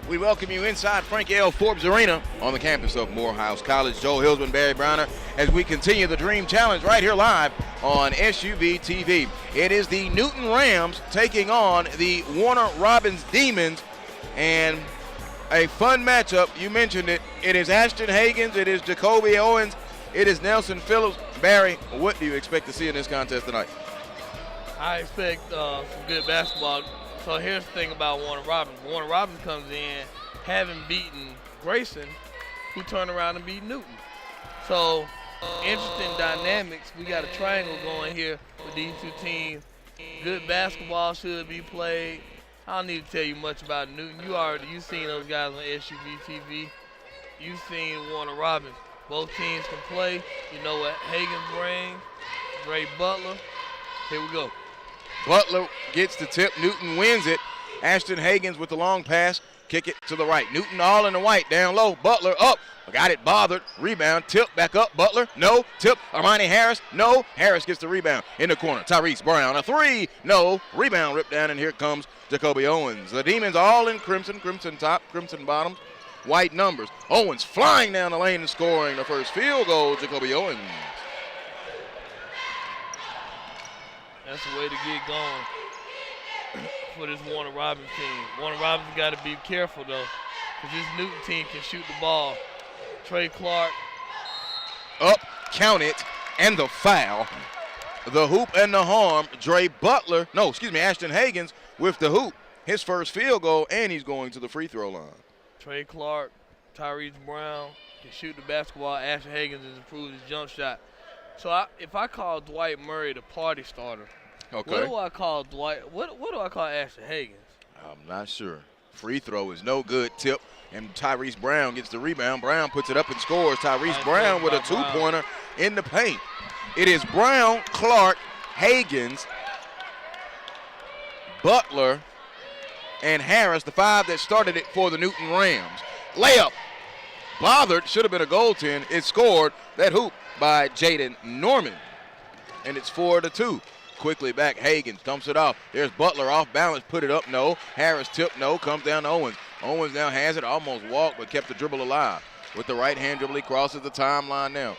We welcome you inside Frank L. Forbes Arena on the campus of Morehouse College. Joe Hillsman, Barry Browner, as we continue the Dream Challenge right here live on SUV TV. It is the Newton Rams taking on the Warner Robins Demons, and a fun matchup. You mentioned it. It is Ashton Hagans. It is Jacoby Owens. It is Nelson Phillips. Barry, what do you expect to see in this contest tonight? I expect some good basketball. So here's the thing about Warner Robins. Warner Robins comes in having beaten Grayson, who turned around and beat Newton. So interesting dynamics. We got a triangle going here with these two teams. Good basketball should be played. I don't need to tell you much about Newton. You've seen those guys on SUV TV. You've seen Warner Robins. Both teams can play. You know what Hagan brings. Dre Butler. Here we go. Butler gets the tip. Newton wins it. Ashton Hagans with the long pass. Kick it to the right. Newton all in the white. Down low. Butler up. Got it bothered. Rebound. Tip. Back up. Butler. No. Tip. Armani Harris. No. Harris gets the rebound. In the corner. Tyrese Brown. A three. No. Rebound ripped down, and here comes Jacoby Owens. The Demons all in crimson. Crimson top. Crimson bottoms. White numbers. Owens flying down the lane and scoring the first field goal. Jacoby Owens. That's the way to get going for this Warner Robins team. Warner Robins got to be careful, though, because this Newton team can shoot the ball. Trey Clark. Up, count it, and the foul. The hoop and the harm. Ashton Hagans with the hoop. His first field goal, and he's going to the free throw line. Trey Clark, Tyrese Brown can shoot the basketball. Ashton Hagans has improved his jump shot. So if I call Dwight Murray the party starter, okay, what do I call Dwight? What do I call Ashton Hagans? I'm not sure. Free throw is no good. Tip, and Tyrese Brown gets the rebound. Brown puts it up and scores. Tyrese Brown with a two-pointer in the paint. It is Brown, Clark, Hagans, Butler, and Harris, the five that started it for the Newton Rams. Layup. Bothered. Should have been a goaltend. It scored. That hoop by Jaden Norman. And it's 4-2. Quickly back, Hagans dumps it off. There's Butler off balance, put it up, no. Harris tip, no. Comes down to Owens. Owens now has it, almost walked, but kept the dribble alive. With the right hand dribble, he crosses the timeline now.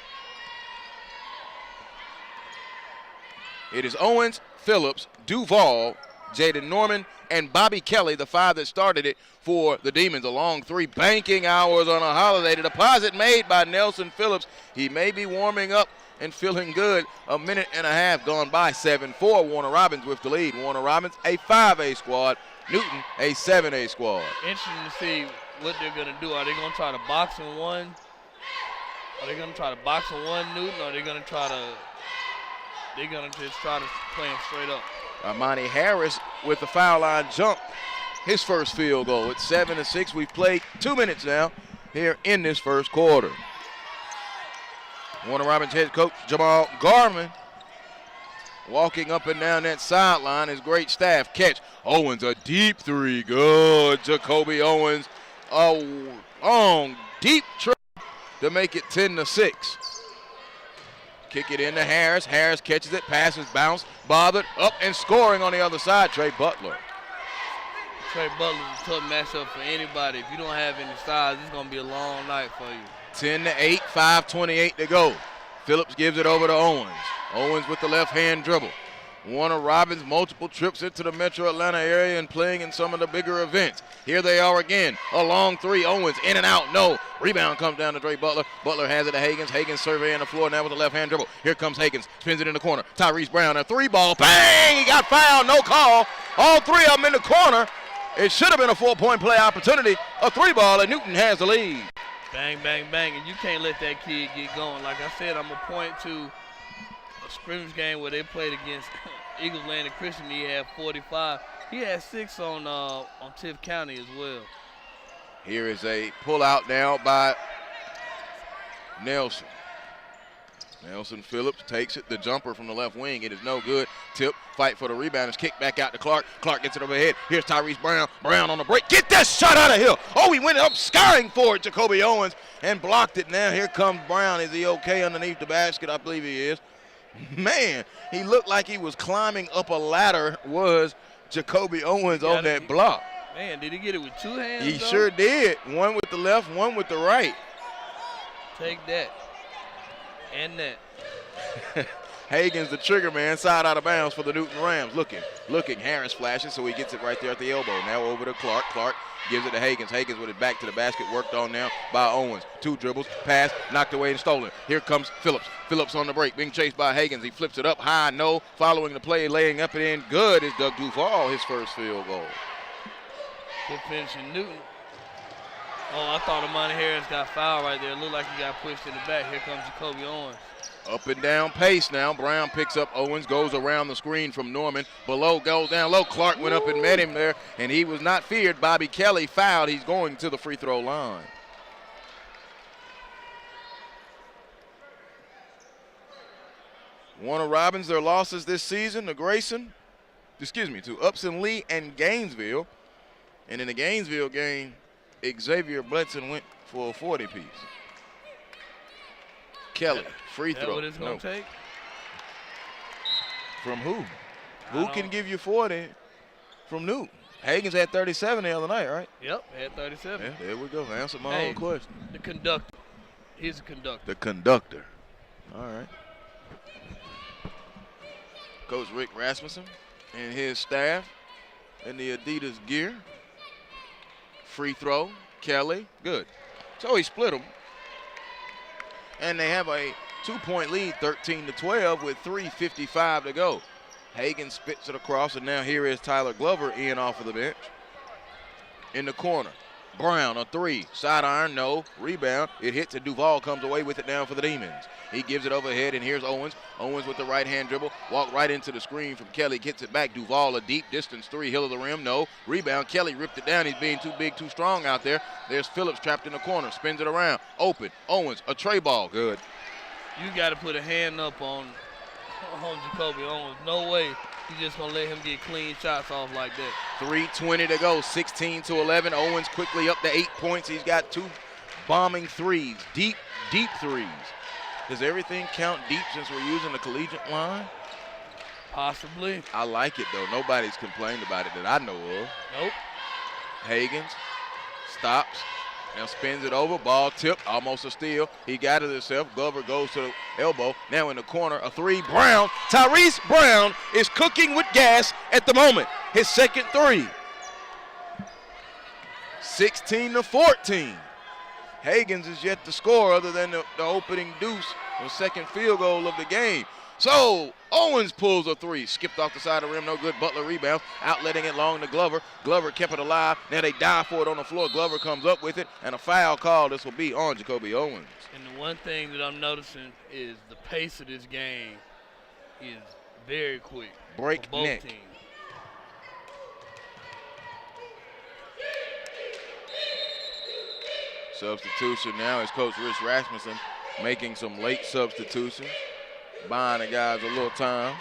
It is Owens, Phillips, Duval, Jaden Norman, and Bobby Kelly, the five that started it for the Demons. A long three, banking hours on a holiday. The deposit made by Nelson Phillips. He may be warming up and feeling good. A minute and a half gone by. 7-4. Warner Robins with the lead. Warner Robins, a 5A squad. Newton, a 7A squad. Interesting to see what they're going to do. Are they going to try to box in one? Are they going to try to box in one, Newton, or are they going to try to – they're going to just try to play him straight up? Armani Harris with the foul line jump. His first field goal. It's 7-6. We've played 2 minutes now here in this first quarter. Warner Robins head coach Jamal Garman walking up and down that sideline. His great staff catch. Owens, a deep three. Good. Jacoby Owens, a long, deep trip to make it 10-6. Kick it into Harris. Harris catches it, passes, bounce, bothered, up and scoring on the other side. Trey Butler. Trey Butler's a tough matchup for anybody. If you don't have any size, it's going to be a long night for you. 10-8, 5:28 to go. Phillips gives it over to Owens. Owens with the left hand dribble. Warner Robins multiple trips into the metro Atlanta area and playing in some of the bigger events. Here they are again. A long three. Owens in and out. No. Rebound comes down to Dre Butler. Butler has it to Hagans. Hagans surveying the floor now with a left hand dribble. Here comes Hagans. Spins it in the corner. Tyrese Brown, a three ball. Bang! He got fouled. No call. All three of them in the corner. It should have been a 4-point play opportunity. A three ball, and Newton has the lead. Bang, bang, bang. And you can't let that kid get going. Like I said, I'm going to point to a scrimmage game where they played against Eagles Landing Christian. He had 45. He had 6 on Tift County as well. Here is a pullout now by Nelson. Nelson Phillips takes it. The jumper from the left wing. It is no good. Tip, fight for the rebound. Is kicked back out to Clark. Clark gets it overhead. Here's Tyrese Brown. Brown on the break. Get that shot out of here. Oh, he went up skying for it. Jacoby Owens and blocked it. Now here comes Brown. Is he okay underneath the basket? I believe he is. Man, he looked like he was climbing up a ladder, was Jacoby Owens on that block. Man, did he get it with two hands? He though? sure did. One with the left, one with the right. Take that. And that. Hagens, the trigger man, side out of bounds for the Newton Rams. Looking. Harris flashes, so he gets it right there at the elbow. Now over to Clark. Clark gives it to Hagens. Hagens with it back to the basket, worked on now by Owens. 2 dribbles, pass, knocked away and stolen. Here comes Phillips. Phillips on the break, being chased by Hagens. He flips it up high, no. Following the play, laying up and in. Good is Doug Duval, his first field goal. Good finishing Newton. Oh, I thought Amani Harris got fouled right there. It looked like he got pushed in the back. Here comes Jacoby Owens. Up and down pace now. Brown picks up Owens, goes around the screen from Norman. Below, goes down low. Clark went up and met him there, and he was not feared. Bobby Kelly fouled. He's going to the free throw line. Warner Robins, their losses this season to Upson Lee and Gainesville. And in the Gainesville game, Xavier Bledson went for a 40-piece. Kelly, free throw. Is that what it's going to take? From who? Who can give you 40 from Newton? Hagens had 37 the other night, right? Yep, had 37. Yeah, there we go. Answer my own question. The conductor. He's a conductor. The conductor. All right. Coach Rick Rasmussen and his staff in the Adidas gear. Free throw. Kelly. Good. So he split them. And they have a 2-point lead, 13-12, with 3:55 to go. Hagens spits it across, and now here is Tyler Glover in off of the bench. In the corner, Brown, a 3, side iron, no, rebound. It hits, and Duval comes away with it down for the Demons. He gives it overhead, and here's Owens. Owens with the right-hand dribble, walk right into the screen from Kelly, gets it back. Duval, a deep distance 3, hill of the rim, no. Rebound, Kelly ripped it down. He's being too big, too strong out there. There's Phillips trapped in the corner, spins it around, open. Owens, a tray ball, good. You got to put a hand up on Jacoby Owens. No way you just going to let him get clean shots off like that. 3:20 to go, 16-11. Owens quickly up to 8 points. He's got 2 bombing threes, deep threes. Does everything count deep since we're using the collegiate line? Possibly. I like it, though. Nobody's complained about it that I know of. Nope. Hagens stops. Now spins it over, ball tipped, almost a steal. He got it himself. Glover goes to the elbow. Now in the corner, a 3. Brown, Tyrese Brown is cooking with gas at the moment. His second 3. 16-14. Hagens is yet to score other than the opening deuce, the second field goal of the game. So Owens pulls a 3, skipped off the side of the rim, no good. Butler rebounds, outletting it long to Glover. Glover kept it alive. Now they dive for it on the floor. Glover comes up with it, and a foul call. This will be on Jacoby Owens. And the one thing that I'm noticing is the pace of this game is very quick. Break for both neck. teams. Substitution now is Coach Rich Rasmussen making some late substitutions, buying the guys a little time.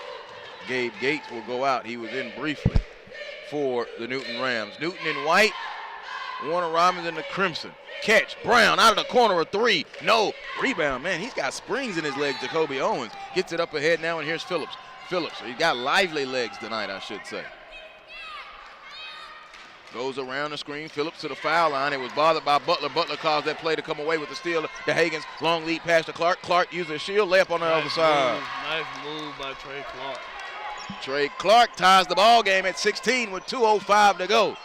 Gabe Gates will go out. He was in briefly for the Newton Rams. Newton in white, Warner Robins in the crimson. Catch, Brown out of the corner, a 3. No, rebound, man, he's got springs in his legs, Jacoby Owens. Gets it up ahead now, and here's Phillips. Phillips, he got lively legs tonight, I should say. Goes around the screen, Phillips to the foul line. It was bothered by Butler. Butler caused that play to come away with the steal. To Hagens, long lead pass to Clark. Clark using a shield, layup on the other side. Nice move by Trey Clark. Trey Clark ties the ball game at 16 with 2:05 to go.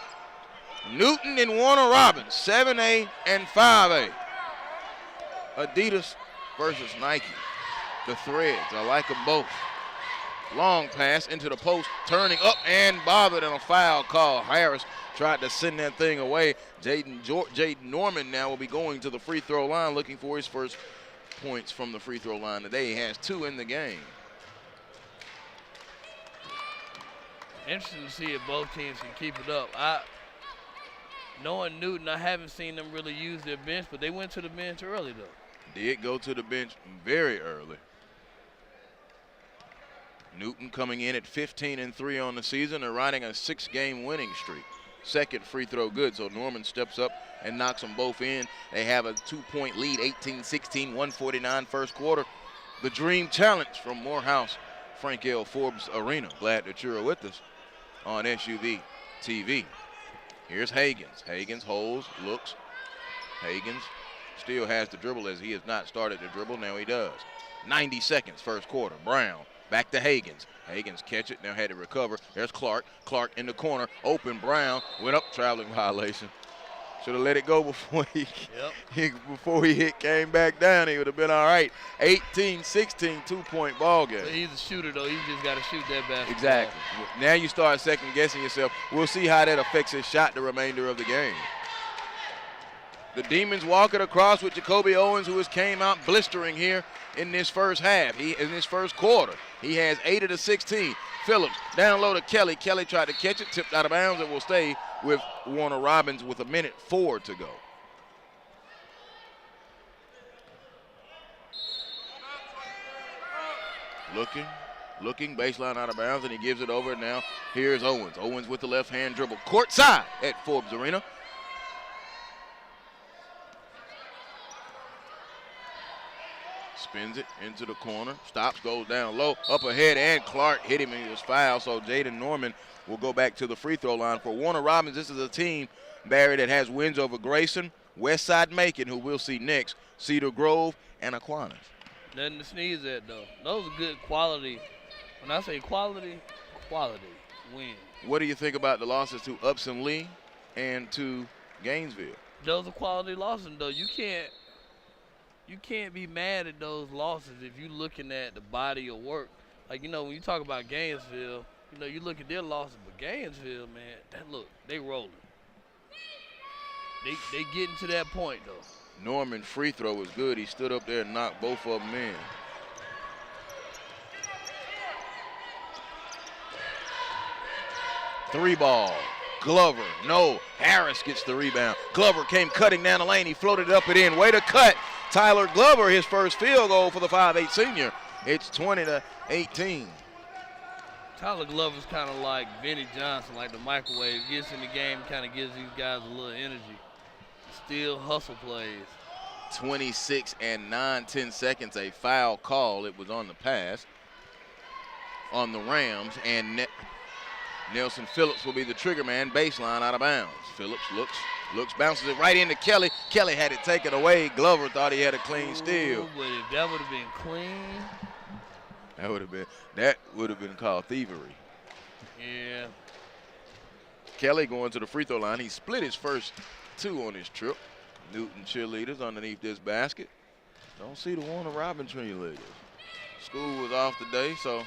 Newton and Warner Robins, 7A and 5A. Adidas versus Nike. The threads, I like them both. Long pass into the post, turning up and bothered, and a foul call. Harris tried to send that thing away. Jaden Norman now will be going to the free throw line, looking for his first points from the free throw line today. He has 2 in the game. Interesting to see if both teams can keep it up. Knowing Newton, I haven't seen them really use their bench, but they went to the bench early, though. Did go to the bench very early. Newton coming in at 15-3 on the season. They're riding a 6-game winning streak. Second free throw good, so Norman steps up and knocks them both in. They have a 2-point lead, 18-16, 149 first quarter. The Dream Challenge from Morehouse Frank L. Forbes Arena. Glad that you're with us on SUV TV. Here's Hagans. Hagans holds, looks. Hagans still has the dribble as he has not started the dribble. Now he does. 90 seconds, first quarter. Brown back to Hagans. Hagans catch it, now had to recover. There's Clark. Clark in the corner. Open. Brown went up, traveling violation. Should have let it go before he came back down. He would have been all right. 18-16, 2-point ball game. But he's a shooter, though. He just got to shoot that basketball. Exactly. Now you start second-guessing yourself. We'll see how that affects his shot the remainder of the game. The Demons walk it across with Jacoby Owens, who has came out blistering here in this first half. In this first quarter. He has 8 of the 16. Phillips down low to Kelly. Kelly tried to catch it, tipped out of bounds, and will stay with Warner Robins with 1:04 to go. Looking, baseline out of bounds, and he gives it over now. Here's Owens. Owens with the left-hand dribble. Courtside at Forbes Arena. Spins it into the corner, stops, goes down low, up ahead, and Clark hit him and he was fouled. So Jaden Norman will go back to the free throw line. For Warner Robins, this is a team, Barry, that has wins over Grayson, Westside Macon, who we'll see next, Cedar Grove, and Aquinas. Nothing to sneeze at, though. Those are good quality. When I say quality win. What do you think about the losses to Upson Lee and to Gainesville? Those are quality losses, though. You can't be mad at those losses if you're looking at the body of work. Like, when you talk about Gainesville, you look at their losses, but Gainesville, man, they rolling. They getting to that point, though. Norman free throw was good. He stood up there and knocked both of them in. Three ball. Glover, no. Harris gets the rebound. Glover came cutting down the lane. He floated it up and in. Way to cut. Tyler Glover, his first field goal for the 5'8 senior. It's 20-18. Tyler Glover's kind of like Vinnie Johnson, like the microwave. Gets in the game, kind of gives these guys a little energy. Still hustle plays. 26 and 9/10 seconds, a foul call. It was on the pass on the Rams, and Nelson Phillips will be the trigger man, baseline out of bounds. Phillips looks, bounces it right into Kelly. Kelly had it taken away. Glover thought he had a clean steal. But if that would have been clean. That would have been called thievery. Yeah. Kelly going to the free throw line. He split his first 2 on his trip. Newton cheerleaders underneath this basket. Don't see the Warner Robins cheerleaders. School was off today, so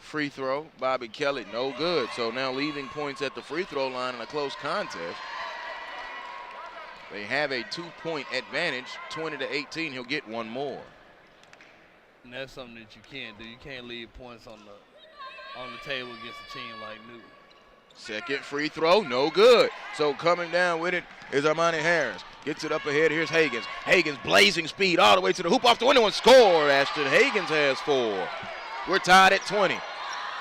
free throw, Bobby Kelly, no good. So now leaving points at the free throw line in a close contest. They have a 2-point advantage, 20-18. He'll get one more. And that's something that you can't do. You can't leave points on the table against a team like Newton. Second free throw, no good. So coming down with it is Armani Harris. Gets it up ahead. Here's Hagans. Hagans blazing speed all the way to the hoop, off the window, and score. Ashton Hagans has 4. We're tied at 20.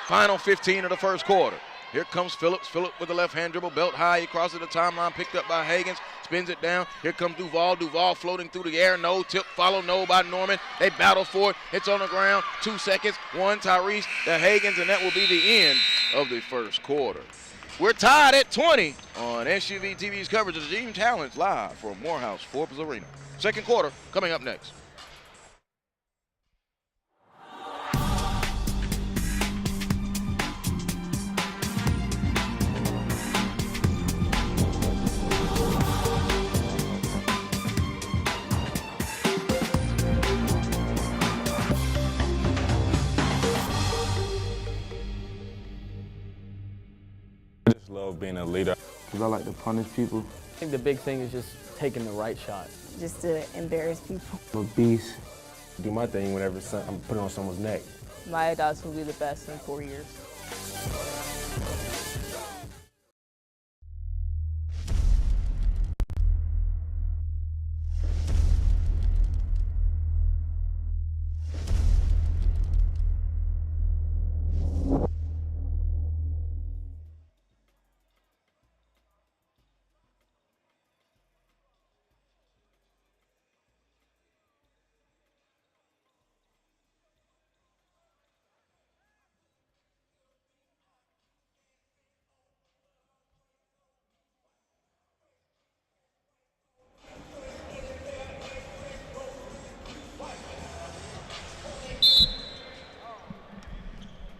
Final 15 of the first quarter. Here comes Phillips. Phillips with the left-hand dribble, belt high. He crosses the timeline, picked up by Hagans. Spins it down. Here comes Duval. Duval floating through the air. No tip. Follow no by Norman. They battle for it. It's on the ground. 2 seconds. 1 Tyrese to Hagans, and that will be the end of the first quarter. We're tied at 20 on SUV TV's coverage of the Team Talents live from Morehouse Forbes Arena. Second quarter coming up next. I just love being a leader. Because I like to punish people. I think the big thing is just taking the right shot. Just to embarrass people. I'm a beast. Do my thing whenever I'm putting on someone's neck. My dogs will be the best in 4 years.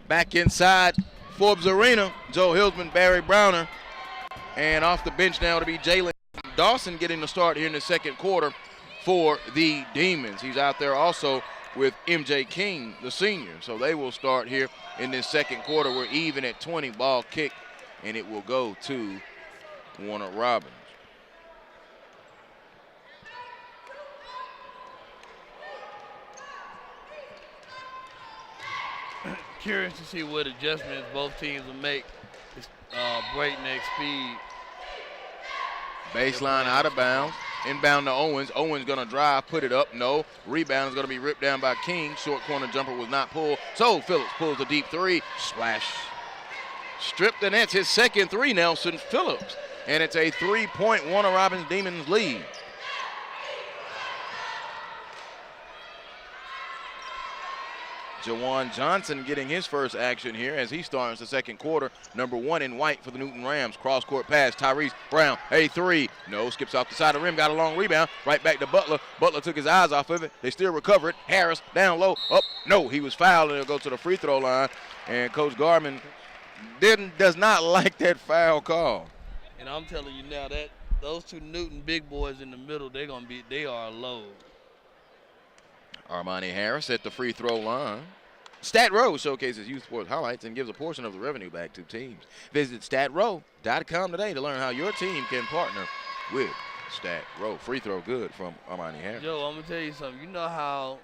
Back inside Forbes Arena, Joe Hillsman, Barry Browner. And off the bench now to be Jalen Dawson getting the start here in the second quarter for the Demons. He's out there also with MJ King, the senior. So they will start here in this second quarter. We're even at 20, ball kick, and it will go to Warner Robins. Curious to see what adjustments both teams will make. This breakneck speed. Baseline out of bounds. Inbound to Owens. Owens going to drive, put it up. No. Rebound is going to be ripped down by King. Short corner jumper was not pulled. So Phillips pulls a deep three. Splash. Stripped the nets. His second three, Nelson Phillips. And it's a 3-point Warner Robins Demons lead. Jawan Johnson getting his first action here as he starts the second quarter. Number 1 in white for the Newton Rams. Cross-court pass, Tyrese Brown, a three. No, skips off the side of the rim, got a long rebound. Right back to Butler. Butler took his eyes off of it. They still recover it. Harris down low, up. No, he was fouled, and he'll go to the free throw line. And Coach Garman does not like that foul call. And I'm telling you now that those two Newton big boys in the middle, they are a load. Armani Harris at the free throw line. Stat Row showcases youth sports highlights and gives a portion of the revenue back to teams. Visit statrow.com today to learn how your team can partner with Stat Row. Free throw good from Armani Harris. Joe, I'm going to tell you something. You know how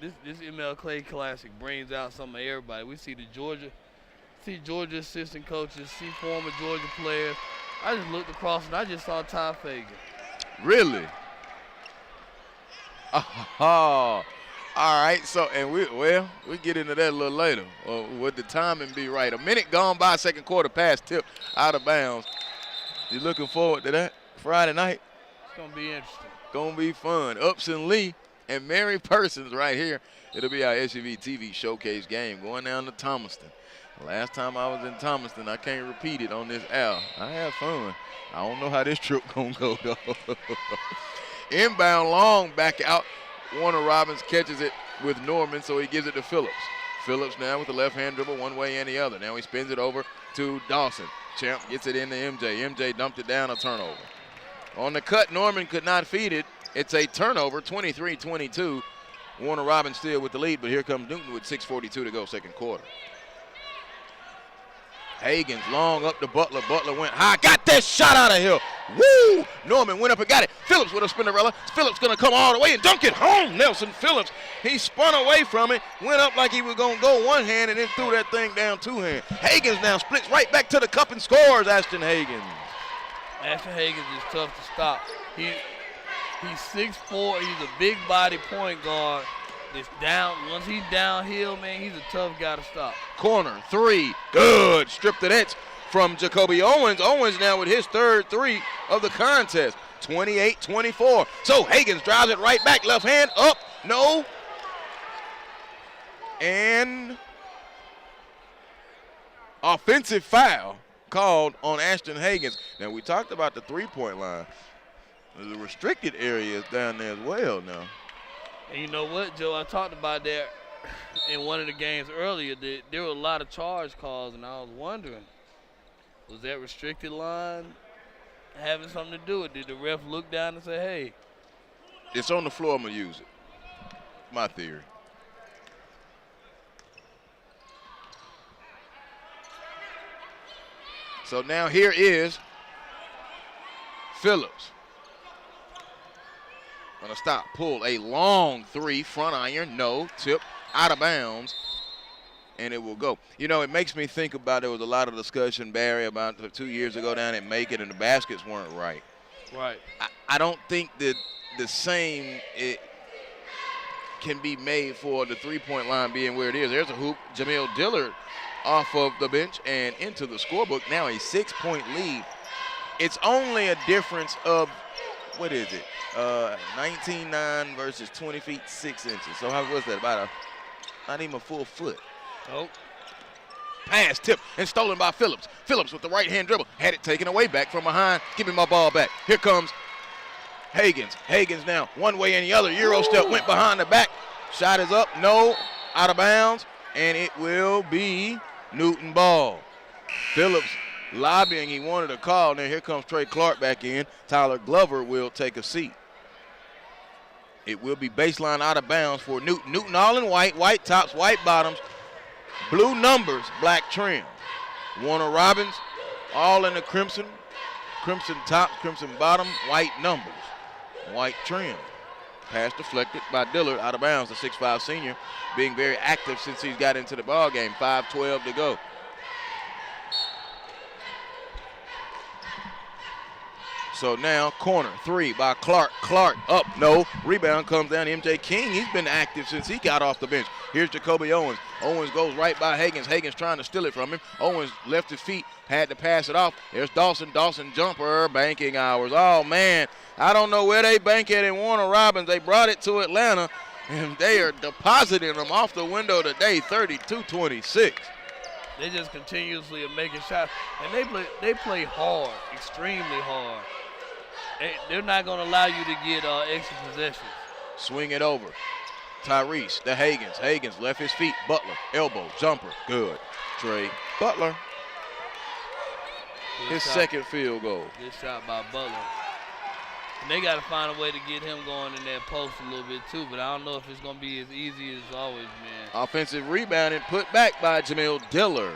this MLK Classic brings out some of everybody. We see Georgia assistant coaches, see former Georgia players. I just looked across and I just saw Ty Fagan. Really? Oh, all right. So, and we get into that a little later. Would the timing be right? A minute gone by, second quarter pass tip out of bounds. You looking forward to that Friday night? It's gonna be interesting. Gonna be fun. Upson Lee and Mary Persons right here. It'll be our SUV TV showcase game going down to Thomaston. Last time I was in Thomaston, I can't repeat it on this air. I had fun. I don't know how this trip gonna go though. Inbound long back out. Warner Robins catches it with Norman, so he gives it to Phillips. Phillips now with the left hand dribble one way and the other. Now he spins it over to Dawson. Champ gets it into MJ. MJ dumped it down, a turnover. On the cut, Norman could not feed it. It's a turnover, 23-22. Warner Robins still with the lead, but here comes Newton with 6:42 to go, second quarter. Hagens long up to Butler. Butler went high. Got that shot out of here. Woo! Norman went up and got it. Phillips with a Spinderella. Phillips going to come all the way and dunk it home. Nelson Phillips. He spun away from it, went up like he was going to go one hand, and then threw that thing down two hand. Hagens now splits right back to the cup and scores. Ashton Hagens. Ashton Hagens is tough to stop. He's 6'4". He's a big body point guard. It's down. Once he's downhill, man, he's a tough guy to stop. Corner three, good. Stripped the nets from Jacoby Owens. Owens now with his third three of the contest. 28-24. So Hagens drives it right back. Left hand up, no. And offensive foul called on Ashton Hagens. Now we talked about the three-point line. There's a restricted area down there as well now. And you know what, Joe? I talked about that in one of the games earlier. That there were a lot of charge calls, and I was wondering, was that restricted line having something to do with it? Did the ref look down and say, hey? It's on the floor. I'm going to use it. My theory. So now here is Phillips. Gonna stop, pull a long three, front iron, no, tip, out of bounds, and it will go. You know, it makes me think about, there was a lot of discussion, Barry, about 2 years ago down at Macon, and the baskets weren't right. Right. I don't think that the same it can be made for the three-point line being where it is. There's a hoop, Jamil Dillard off of the bench and into the scorebook. Now a 6-point lead. It's only a difference of, what is it? 19.9 versus 20 feet 6 inches. So how was that? About not even a full foot. Nope. Pass, tip, and stolen by Phillips. Phillips with the right-hand dribble. Had it taken away back from behind. Give me my ball back. Here comes Hagens. Hagens now one way and the other. Euro step went behind the back. Shot is up. No. Out of bounds. and it will be Newton ball. Phillips lobbying, he wanted a call. Now here comes Trey Clark back in. Tyler Glover will take a seat. It will be baseline out of bounds for Newton. Newton all in white, white tops, white bottoms, blue numbers, black trim. Warner Robins all in the crimson, crimson tops, crimson bottom, white numbers, white trim. Pass deflected by Dillard out of bounds, the 6'5 senior, being very active since he's got into the ball game. 5:12 to go. So now corner three by Clark. Clark up, no. Rebound comes down to MJ King. He's been active since he got off the bench. Here's Jacoby Owens. Owens goes right by Higgins. Higgins trying to steal it from him. Owens left his feet, had to pass it off. There's Dawson. Dawson jumper, banking hours. Oh, man. I don't know where they bank at in Warner Robins. They brought it to Atlanta, and they are depositing them off the window today, 32-26. They just continuously are making shots, and they play hard, extremely hard. They're not going to allow you to get extra possessions. Swing it over. Tyrese to Higgins. Higgins left his feet. Butler, elbow, jumper. Good. Trey Butler. Good His shot. second field goal. Good shot by Butler. And they got to find a way to get him going in that post a little bit too, but I don't know if it's going to be as easy as always, man. Offensive rebound and put back by Jamil Dillard.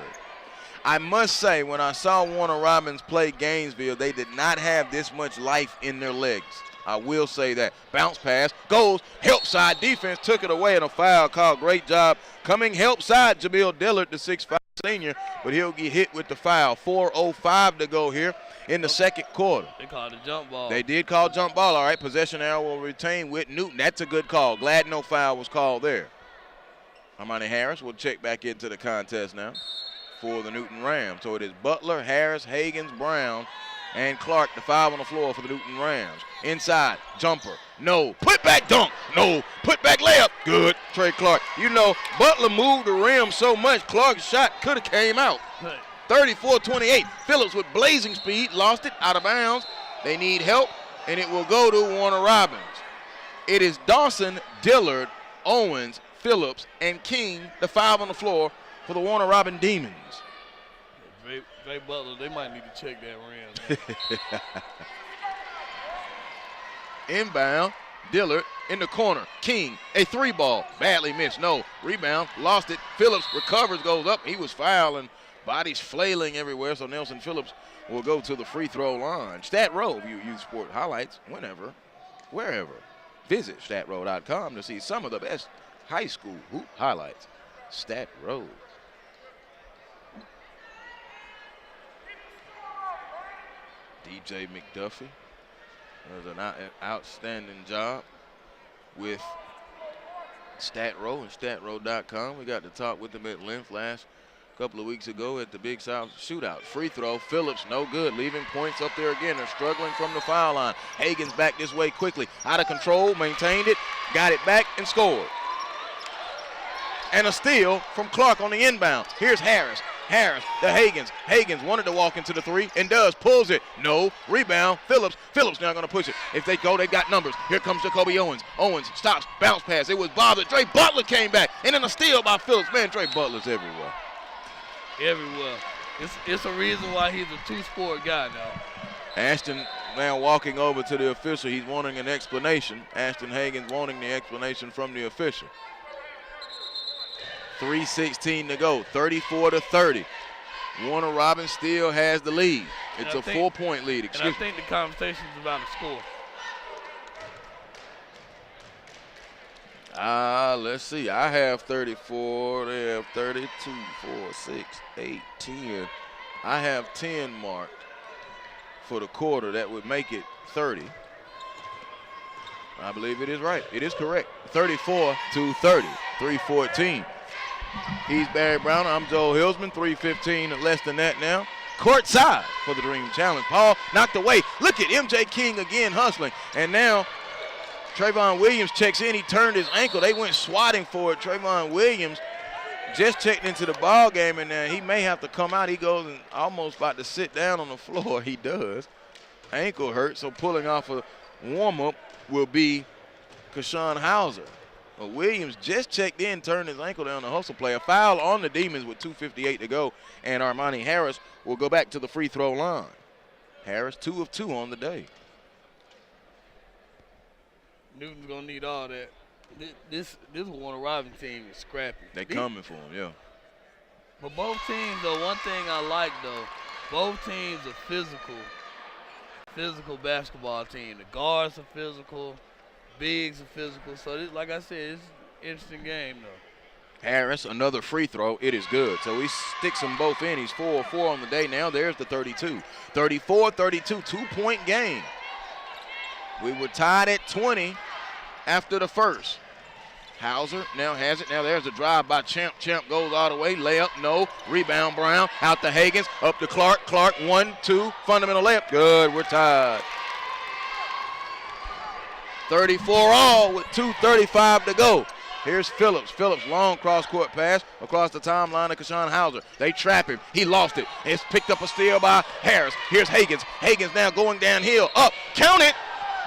I must say, when I saw Warner Robins play Gainesville, they did not have this much life in their legs. I will say that. Bounce pass, goes, help side defense, took it away, and a foul call. Great job coming help side, Jamil Dillard, the 6'5 senior, but he'll get hit with the foul. 4:05 to go here in the second quarter. They called a jump ball. They did call jump ball, all right. Possession arrow will retain with Newton. That's a good call. Glad no foul was called there. Armani Harris will check back into the contest now for the Newton Rams. So it is Butler, Harris, Higgins, Brown, and Clark, the 5 on the floor for the Newton Rams. Inside, jumper, no. Put back dunk, no. Put back layup, good. Trey Clark. You know, Butler moved the rim so much, Clark's shot could have came out. 34-28. Phillips with blazing speed, lost it, out of bounds. They need help, and it will go to Warner Robins. It is Dawson, Dillard, Owens, Phillips, and King, the 5 on the floor for the Warner Robin Demons. Dre Butler, they might need to check that rim. Inbound, Dillard in the corner. King, a 3-ball, badly missed. No, rebound, lost it. Phillips recovers, goes up. He was fouling, bodies flailing everywhere, so Nelson Phillips will go to the free throw line. Stat Row, you use sport highlights whenever, wherever. Visit statrow.com to see some of the best high school hoop highlights. Stat Row. DJ McDuffie does an outstanding job with StatRow and StatRow.com. We got to talk with them at length last couple of weeks ago at the Big South Shootout. Free throw, Phillips, no good, leaving points up there again. They're struggling from the foul line. Higgins back this way quickly, out of control, maintained it, got it back, and scored. And a steal from Clark on the inbound. Here's Harris. Harris to Higgins. Higgins wanted to walk into the 3 and does. Pulls it. No. Rebound. Phillips. Phillips now going to push it. If they go, they got numbers. Here comes Jacoby Owens. Owens stops. Bounce pass. It was bothered. Dre Butler came back. And then a steal by Phillips. Man, Dre Butler's everywhere. Everywhere. It's a reason why he's a two-sport guy now. Ashton now walking over to the official. He's wanting an explanation. Ashton Higgins wanting the explanation from the official. 3:16 to go, 34-30. Warner Robins still has the lead. It's a 4-point lead. And I think the conversation's about the score. Let's see. I have 34. They have 32, 4, 6, 8, 10. I have 10 marked for the quarter. That would make it 30. I believe it is right. It is correct. 34-30, 3:14. He's Barry Brown. I'm Joel Hilsman. 3:15 less than that now. Courtside for the Dream Challenge. Paul knocked away. Look at MJ King again hustling. And now Trayvon Williams checks in. He turned his ankle. They went swatting for it. Trayvon Williams just checked into the ball game, and he may have to come out. He goes and almost about to sit down on the floor. He does. Ankle hurt, so pulling off a warm-up will be Kashawn Hauser. Well, Williams just checked in, turned his ankle down the hustle play. A foul on the Demons with 2:58 to go, and Armani Harris will go back to the free throw line. Harris 2 of 2 on the day. Newton's gonna need all that. This Warner Robins team is scrappy. They coming for him, yeah. But both teams, though, one thing I like, though, both teams are physical basketball team. The guards are physical, bigs are physical. So, this, like I said, it's an interesting game, though. Harris, another free throw. It is good. So he sticks them both in. He's 4 of 4 on the day. Now there's the 32. 34-32, 2-point game. We were tied at 20 after the first. Hauser now has it. Now there's a drive by Champ. Champ goes all the way. Layup, no. Rebound, Brown. Out to Hagans. Up to Clark. Clark, 1-2. Fundamental layup. Good. We're tied. 34 all with 2:35 to go. Here's Phillips. Phillips, long cross-court pass across the timeline of Kashawn Hauser. They trap him. He lost it. It's picked up a steal by Harris. Here's Hagans. Hagans now going downhill. Up. Count it.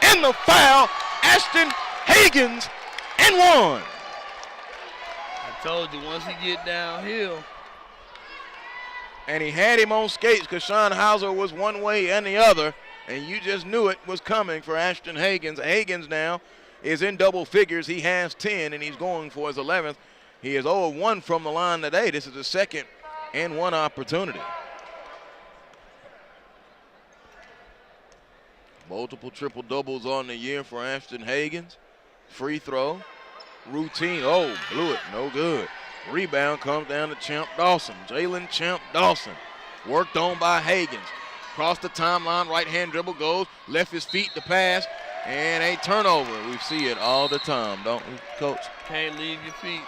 And the foul. Ashton Hagans and 1. I told you, once he get downhill. And he had him on skates because Sean Hauser was one way and the other, and you just knew it was coming for Ashton Hagans. Hagans now is in double figures. He has 10, and he's going for his 11th. He is 0-1 from the line today. This is his second and 1 opportunity. Multiple triple-doubles on the year for Ashton Hagans. Free throw, routine, oh, blew it, no good. Rebound comes down to Champ Dawson. Jalen Champ Dawson, worked on by Hagans. Across the timeline, right-hand dribble goes, left his feet to pass, and a turnover. We see it all the time, don't we, Coach? Can't leave your feet.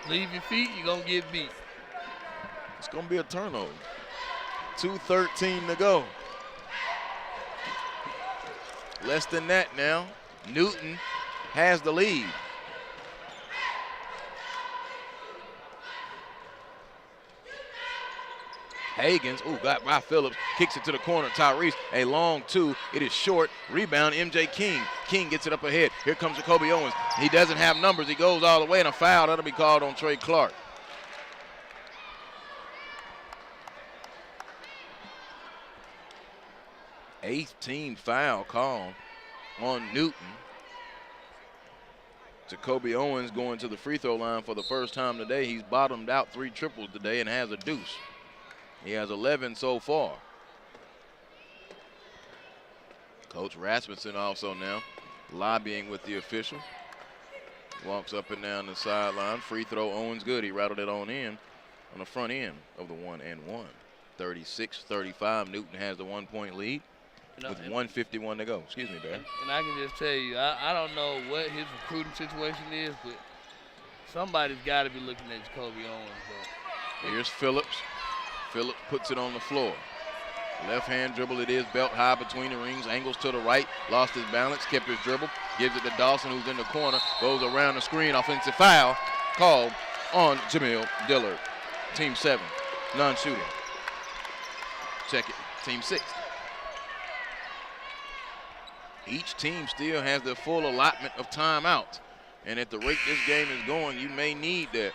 Leave your feet, you're going to get beat. It's going to be a turnover. 2:13 to go. Less than that now. Newton has the lead. Hagans, got by Phillips, kicks it to the corner. Tyrese, a long 2. It is short. Rebound, MJ King. King gets it up ahead. Here comes Jacoby Owens. He doesn't have numbers. He goes all the way, and a foul. That'll be called on Trey Clark. Eighth team foul call on Newton. Jacoby Owens going to the free throw line for the first time today. He's bottomed out 3 triples today and has a deuce. He has 11 so far. Coach Rasmussen also now lobbying with the official. Walks up and down the sideline. Free throw, Owens good. He rattled it on in on the front end of the 1-and-1. 36-35, Newton has the 1-point lead. With 1:51 to go. Excuse me, Barry. And I can just tell you, I don't know what his recruiting situation is, but somebody's got to be looking at Jacoby Owens, though. Here's Phillips. Phillips puts it on the floor. Left-hand dribble, it is belt high between the rings. Angles to the right, lost his balance, kept his dribble. Gives it to Dawson, who's in the corner. Goes around the screen, offensive foul called on Jamil Dillard. Team 7, non-shooting. Check it, team 6. Each team still has their full allotment of timeouts. And at the rate this game is going, you may need that.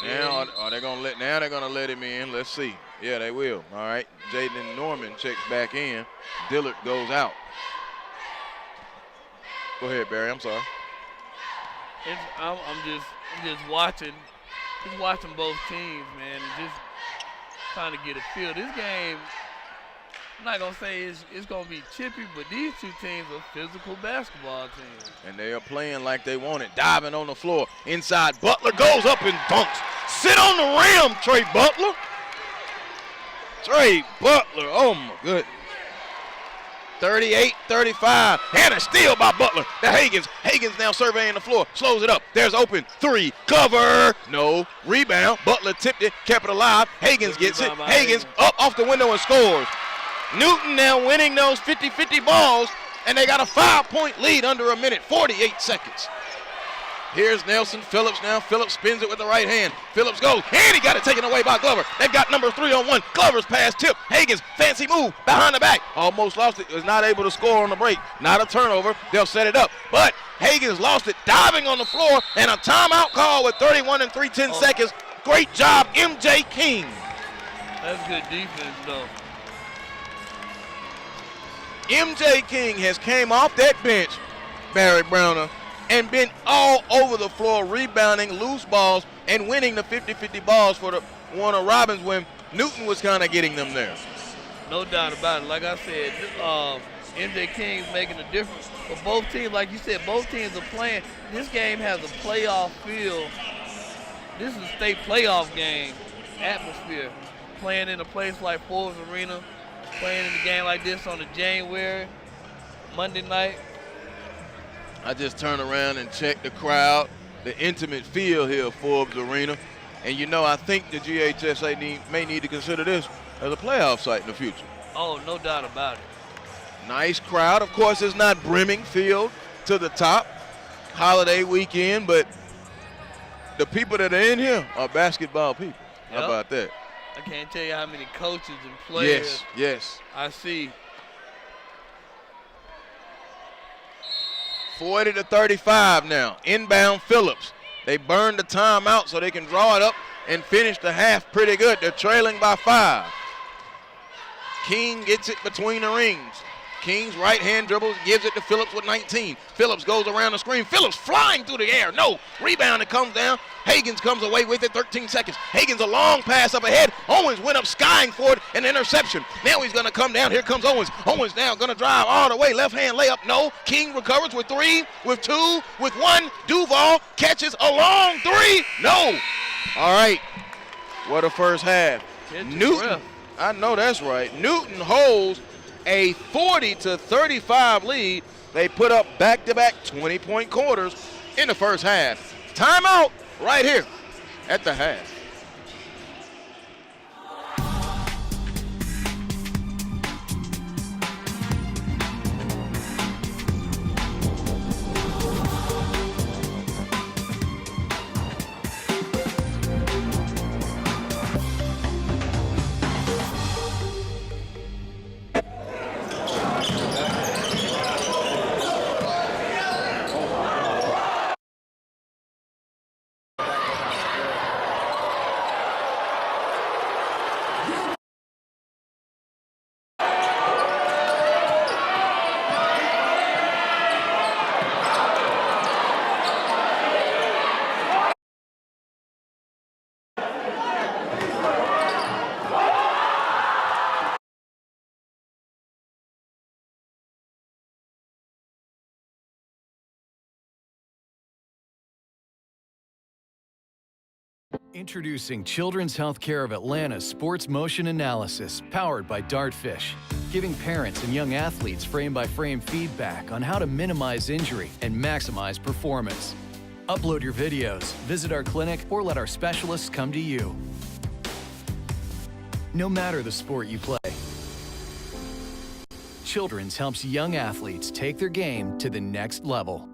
Now are they gonna let him in? Let's see. Yeah, they will. All right. Jaden Norman checks back in. Dillard goes out. Go ahead, Barry. I'm sorry. I'm just watching both teams, man, and just trying to get a feel. This game, I'm not going to say it's going to be chippy, but these two teams are physical basketball teams. And they are playing like they want it. Diving on the floor. Inside, Butler goes up and dunks. Sit on the rim, Trey Butler. Trey Butler, oh my goodness. 38-35, and a steal by Butler to Hagans. Hagans now surveying the floor, slows it up. There's open, 3, cover, no, rebound. Butler tipped it, kept it alive. Hagans gets it. Hagans up off the window and scores. Newton now winning those 50-50 balls, and they got a 5-point lead under a minute, 48 seconds. Here's Nelson Phillips now. Phillips spins it with the right hand. Phillips goes, and he got it taken away by Glover. They've got number 3 on 1. Glover's pass tip. Hagens, fancy move, behind the back. Almost lost it. Was not able to score on the break. Not a turnover. They'll set it up. But Hagens lost it, diving on the floor, and a timeout call with 31 and 3/10 seconds. Great job, MJ King. That's good defense, though. MJ King has came off that bench, Barry Browner, and been all over the floor rebounding loose balls and winning the 50-50 balls for the Warner Robins when Newton was kind of getting them there. No doubt about it. Like I said, MJ King's making a difference. But both teams, like you said, both teams are playing. This game has a playoff feel. This is a state playoff game atmosphere. Playing in a place like Forbes Arena, playing in a game like this on a January, Monday night. I just turn around and check the crowd, the intimate feel here at Forbes Arena. And you know, I think the GHSA may need to consider this as a playoff site in the future. Oh, no doubt about it. Nice crowd. Of course, it's not brimming field to the top. Holiday weekend, but the people that are in here are basketball people. How Yep. about that? I can't tell you how many coaches and players Yes. I see. 40-35 now. Inbound Phillips. They burn the timeout so they can draw it up and finish the half pretty good. They're trailing by 5. King gets it between the rings. King's right hand dribbles, gives it to Phillips with 19. Phillips goes around the screen. Phillips flying through the air. No. Rebound, it comes down. Hagens comes away with it, 13 seconds. Hagens, a long pass up ahead. Owens went up skying for it, an interception. Now he's going to come down. Here comes Owens. Owens now going to drive all the way. Left hand layup, no. King recovers with 3, with 2, with 1. Duval catches a long 3. No. All right. What a first half. Catch your Newton, breath. I know that's right. Newton holds a 40-35 lead. They put up back-to-back 20-point quarters in the first half. Timeout right here at the half. Introducing Children's Healthcare of Atlanta's Sports Motion Analysis, powered by Dartfish, giving parents and young athletes frame-by-frame feedback on how to minimize injury and maximize performance. Upload your videos, visit our clinic, or let our specialists come to you. No matter the sport you play, Children's helps young athletes take their game to the next level.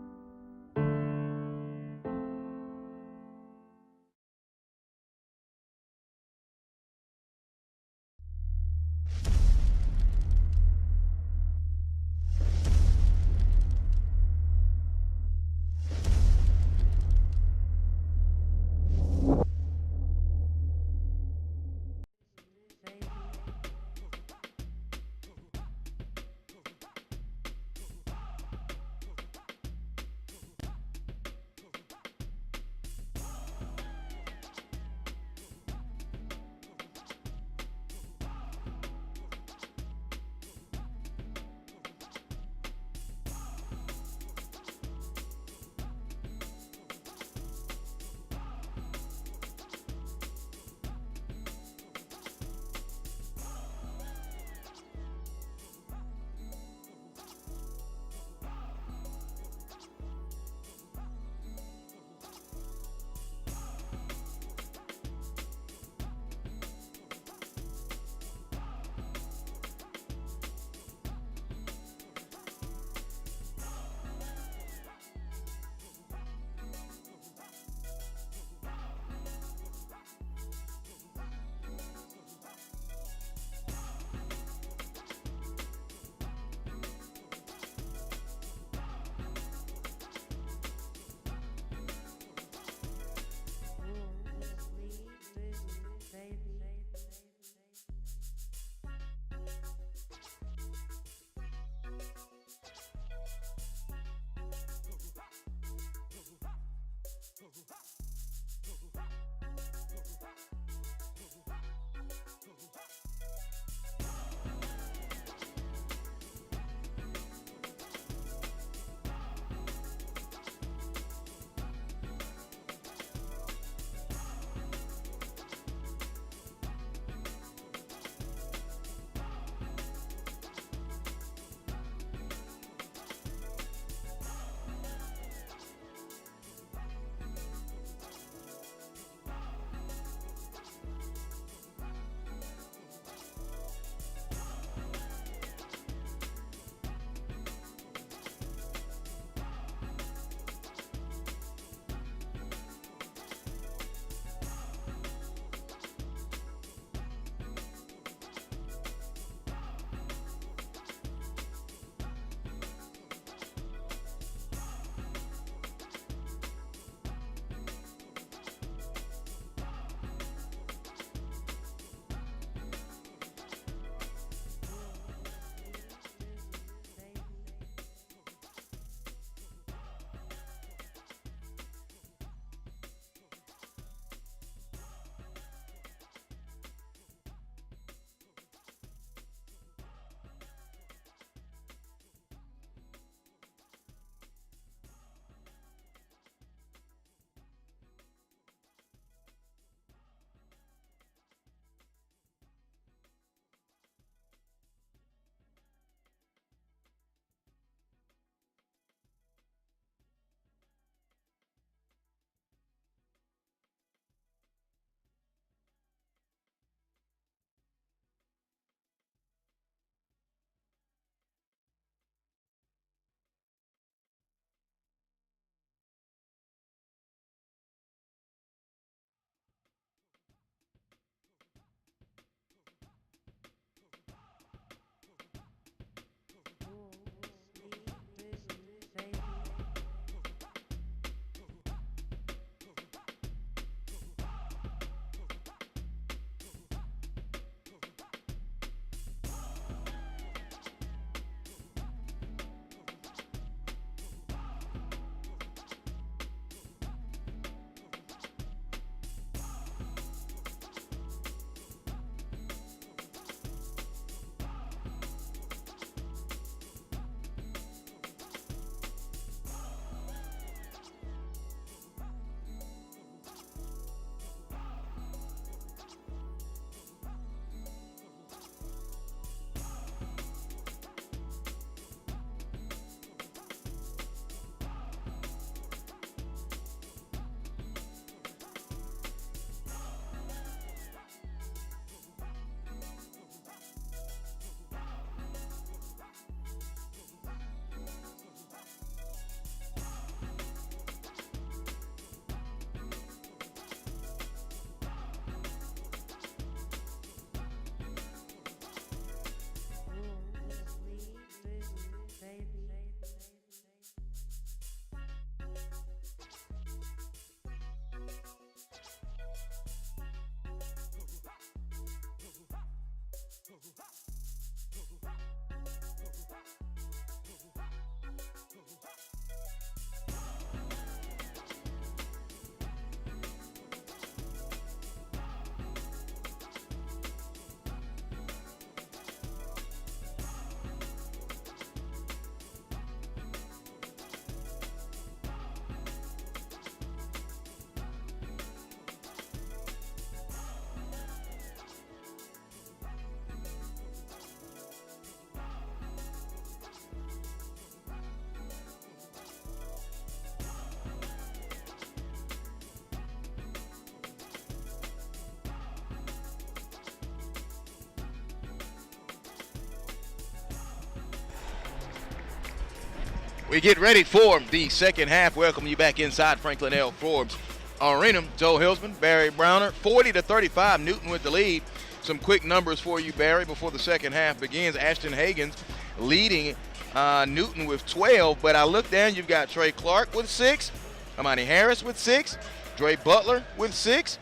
We get ready for the second half. Welcome you back inside Franklin L. Forbes Arena. Joe Hilsman, Barry Browner, 40-35. Newton with the lead. Some quick numbers for you, Barry, before the second half begins. Ashton Hagans leading Newton with 12, but I look down, you've got Trey Clark with 6, Amani Harris with 6, Dre Butler with 6,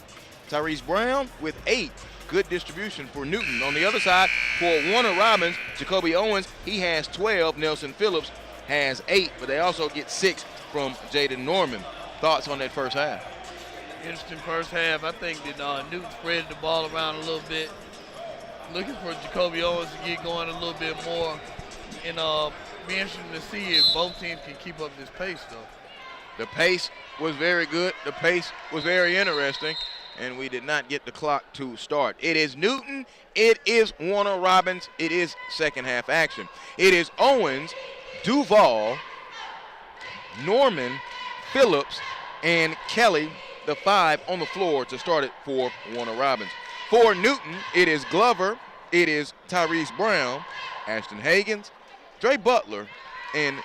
Tyrese Brown with 8. Good distribution for Newton. On the other side, for Warner Robins, Jacoby Owens, he has 12. Nelson Phillips has 8, but they also get 6 from Jaden Norman. Thoughts on that first half? Interesting first half. I think that Newton spread the ball around a little bit. Looking for Jacoby Owens to get going a little bit more. And be interesting to see if both teams can keep up this pace, though. The pace was very good. The pace was very interesting. And we did not get the clock to start. It is Newton. It is Warner Robins. It is second half action. It is Owens, Duval, Norman, Phillips, and Kelly, the 5 on the floor to start it for Warner Robins. For Newton, it is Glover, it is Tyrese Brown, Ashton Hagans, Dre Butler, and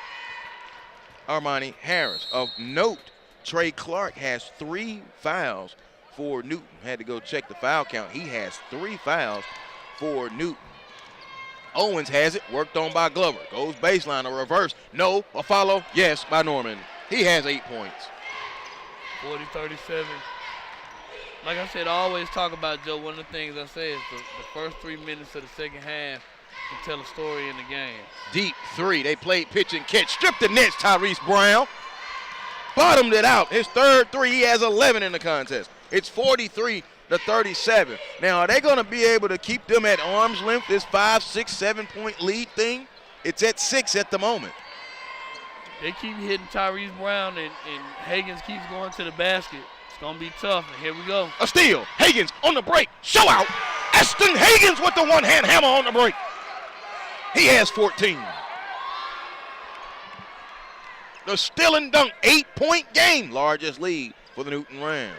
Armani Harris. Of note, Trey Clark has 3 fouls for Newton. Had to go check the foul count. He has 3 fouls for Newton. Owens has it, worked on by Glover. Goes baseline, a reverse. No, a follow, yes, by Norman. He has 8 points. 40-37. Like I said, I always talk about, Joe, one of the things I say is the first 3 minutes of the second half can tell a story in the game. Deep 3. They played pitch and catch. Stripped the nets, Tyrese Brown. Bottomed it out. His third 3. He has 11 in the contest. It's 43-37. Now, are they going to be able to keep them at arm's length, this 5, 6, 7 point lead thing? It's at 6 at the moment. They keep hitting Tyrese Brown and Hagans keeps going to the basket. It's going to be tough, and here we go. A steal. Hagans on the break. Show out. Ashton Hagans with the one-hand hammer on the break. He has 14. The still and dunk 8-point game. Largest lead for the Newton Rams.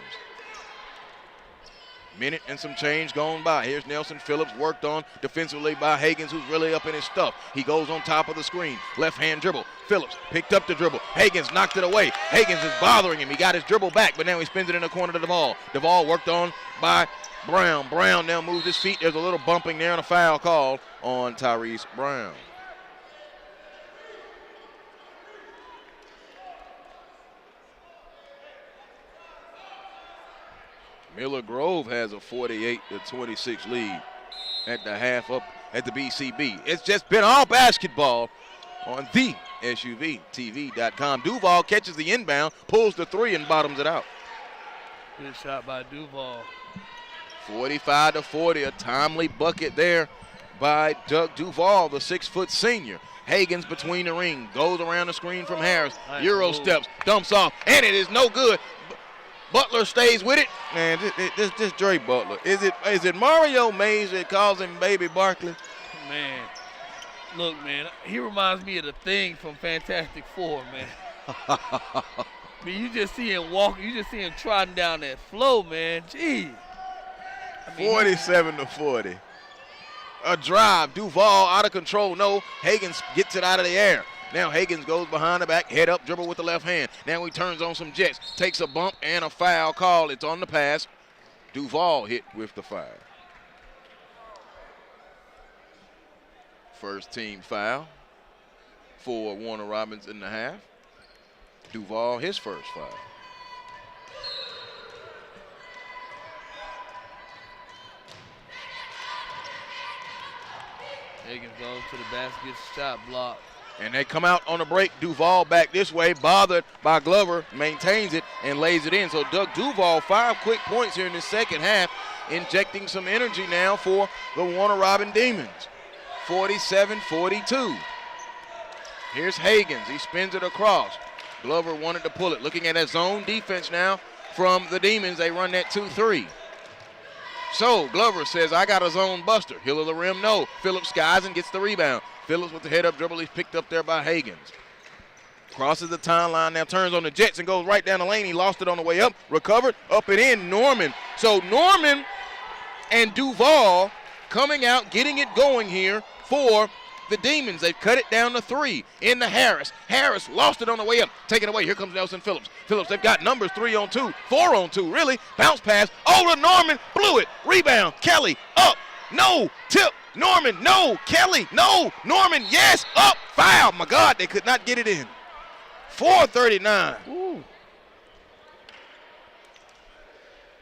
Minute and some change gone by. Here's Nelson Phillips, worked on defensively by Hagans, who's really up in his stuff. He goes on top of the screen. Left-hand dribble. Phillips picked up the dribble. Hagans knocked it away. Hagans is bothering him. He got his dribble back, but now he spins it in the corner to Duvall. Duvall worked on by Brown. Brown now moves his feet. There's a little bumping there and a foul call on Tyrese Brown. Miller Grove has a 48-26 lead at the half up at the BCB. It's just been all basketball on the SUVTV.com. Duval catches the inbound, pulls the 3, and bottoms it out. Good shot by Duval. 45-40, a timely bucket there by Doug Duval, the 6-foot senior. Hagans between the ring, goes around the screen from Harris. Nice Euro move. steps, dumps off, and it is no good. Butler stays with it. Man, this Dre Butler. Is it Mario Mays that calls him Baby Barkley? Man, look, man, he reminds me of the Thing from Fantastic Four, man. I mean, you just see him walking, you just see him trotting down that flow, man. Gee. 47-40. A drive. Duval out of control. No. Hagans gets it out of the air. Now Hagans goes behind the back, head up, dribble with the left hand. Now he turns on some jets, takes a bump and a foul call. It's on the pass. Duval hit with the foul. First team foul for Warner Robins in the half. Duval, his first foul. Hagans goes to the basket, shot block. And they come out on the break. Duval back this way, bothered by Glover, maintains it and lays it in. So Doug Duval, 5 quick points here in the second half, injecting some energy now for the Warner Robin Demons. 47-42. Here's Hagans. He spins it across. Glover wanted to pull it. Looking at that zone defense now from the Demons. They run that 2-3. So Glover says, I got a zone buster. Hill of the rim, no. Phillips skies and gets the rebound. Phillips with the head-up dribble. He's picked up there by Hagans. Crosses the timeline, now turns on the Jets and goes right down the lane. He lost it on the way up, recovered, up and in, Norman. So Norman and Duval coming out, getting it going here for the Demons. They've cut it down to 3 into Harris. Harris lost it on the way up. Taken away. Here comes Nelson Phillips. Phillips, they've got numbers 3 on 2, 4 on 2, really. Bounce pass. Oh, to Norman. Blew it. Rebound. Kelly up. No. Tip. Norman. No. Kelly. No. Norman. Yes. Up. Foul. My God, they could not get it in. 4:39. Ooh.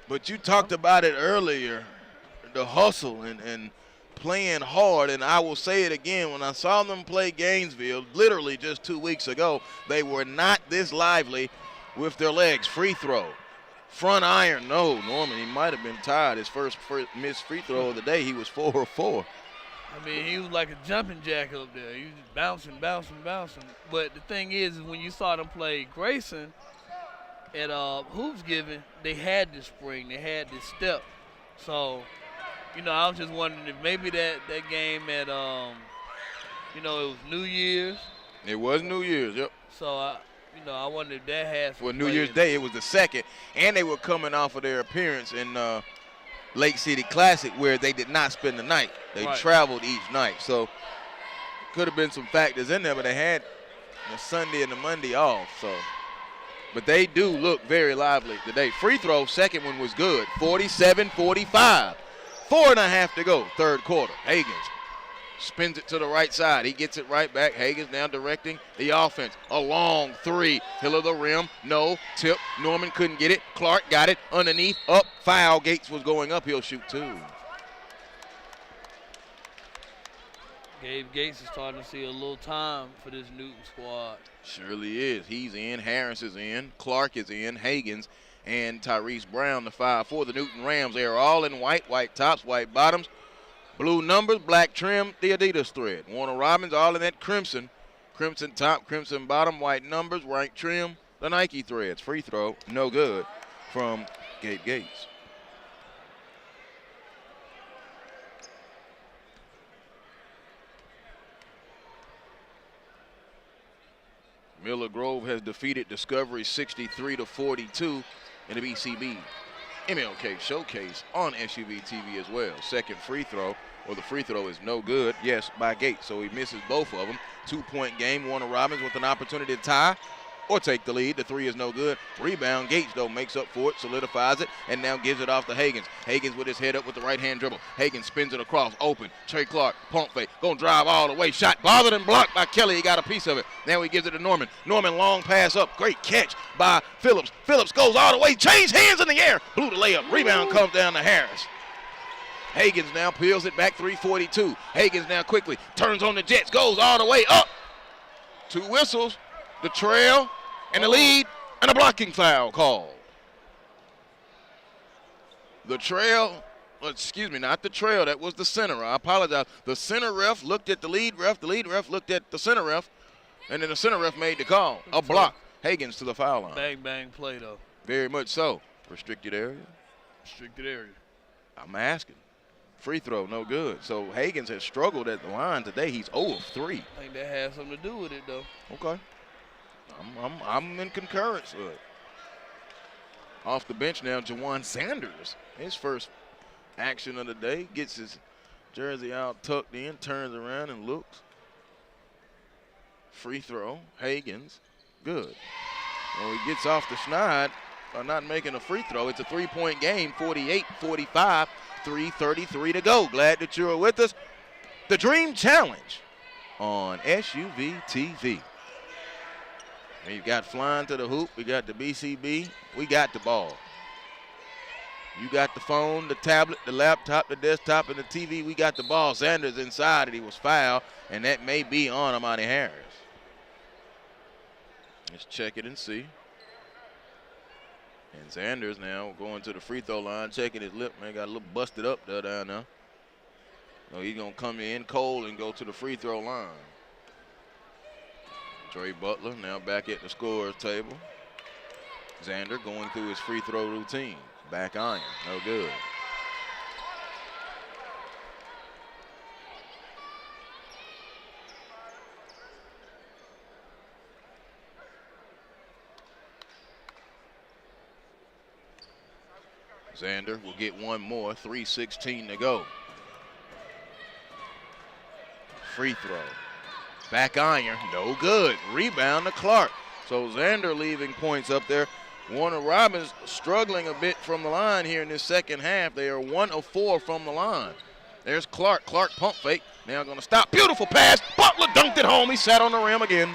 But you talked about it earlier, the hustle and playing hard, and I will say it again. When I saw them play Gainesville, literally just 2 weeks ago, they were not this lively with their legs. Free throw. Front iron, no. Norman, he might have been tired. His first missed free throw of the day, he was 4 of 4. I mean, he was like a jumping jack up there. He was just bouncing, bouncing, bouncing. But the thing is when you saw them play Grayson at Hoops Giving, they had this spring, they had this step. So, you know, I was just wondering if maybe that game at, you know, it was New Year's. It was New Year's, yep. So, I wonder if that had some Well, New Year's Day, it was the second, and they were coming off of their appearance in Lake City Classic where they did not spend the night. They Right. traveled each night. So could have been some factors in there, but they had the Sunday and the Monday off. So, but they do look very lively today. Free throw, second one was good. 47-45. 4.5 to go, third quarter. Hagans spins it to the right side. He gets it right back. Hagans now directing the offense. A long 3. Hill of the rim. No. Tip. Norman couldn't get it. Clark got it. Underneath. Up. Foul. Gates was going up. He'll shoot 2. Gabe Gates is starting to see a little time for this Newton squad. Surely is. He's in. Harris is in. Clark is in. Hagans and Tyrese Brown, the 5-4. The Newton Rams, they are all in white. White tops, white bottoms. Blue numbers, black trim, the Adidas thread. Warner Robins all in that crimson. Crimson top, crimson bottom, white numbers, white trim, the Nike threads. Free throw, no good from Gabe Gates. Miller Grove has defeated Discovery 63-42 in the BCB MLK Showcase on SUV TV as well. Second free throw, or the free throw is no good. Yes, by Gates, so he misses both of them. 2-point game. Warner Robins with an opportunity to tie or take the lead. The 3 is no good. Rebound. Gates, though, makes up for it, solidifies it, and now gives it off to Hagans. Hagans with his head up with the right-hand dribble. Hagans spins it across, open. Trey Clark, pump fake, gonna drive all the way. Shot bothered and blocked by Kelly. He got a piece of it. Now he gives it to Norman. Norman, long pass up. Great catch by Phillips. Phillips goes all the way, changed hands in the air. Blew the layup. Rebound comes down to Harris. Hagans now peels it back, 3:42. Hagans now quickly turns on the Jets, goes all the way up. 2 whistles, the trail, and the lead, and a blocking foul called. The trail, excuse me, not the trail, that was the center. I apologize. The center ref looked at the lead ref looked at the center ref, and then the center ref made the call. A block. Hagans to the foul line. Bang, bang play, though. Very much so. Restricted area? Restricted area. I'm asking. Free throw, no good. So Hagans has struggled at the line today. He's 0 of 3. I think that has something to do with it, though. Okay. I'm in concurrence with it. Off the bench now, Jawan Sanders. His first action of the day. Gets his jersey out tucked in, turns around and looks. Free throw, Hagans. Good. Well, he gets off the schneid by not making a free throw. It's a 3-point game, 48-45. 3:33 to go. Glad that you're with us. The Dream Challenge on SUV TV. We've got flying to the hoop. We got the BCB. We got the ball. You got the phone, the tablet, the laptop, the desktop, and the TV. We got the ball. Sanders inside, and he was fouled, and that may be on Amani Harris. Let's check it and see. And Sanders now going to the free throw line, checking his lip. Man, got a little busted up there down there. So he's going to come in cold and go to the free throw line. Trey Butler now back at the scorer's table. Xander going through his free throw routine. Back iron, no good. Xander will get one more, 3:16 to go. free throw. Back iron, no good. Rebound to Clark. So Xander leaving points up there. Warner Robins struggling a bit from the line here in this second half. They are 1 of 4 from the line. There's Clark. Clark pump fake. Now going to stop. Beautiful pass. Butler dunked it home. He sat on the rim again.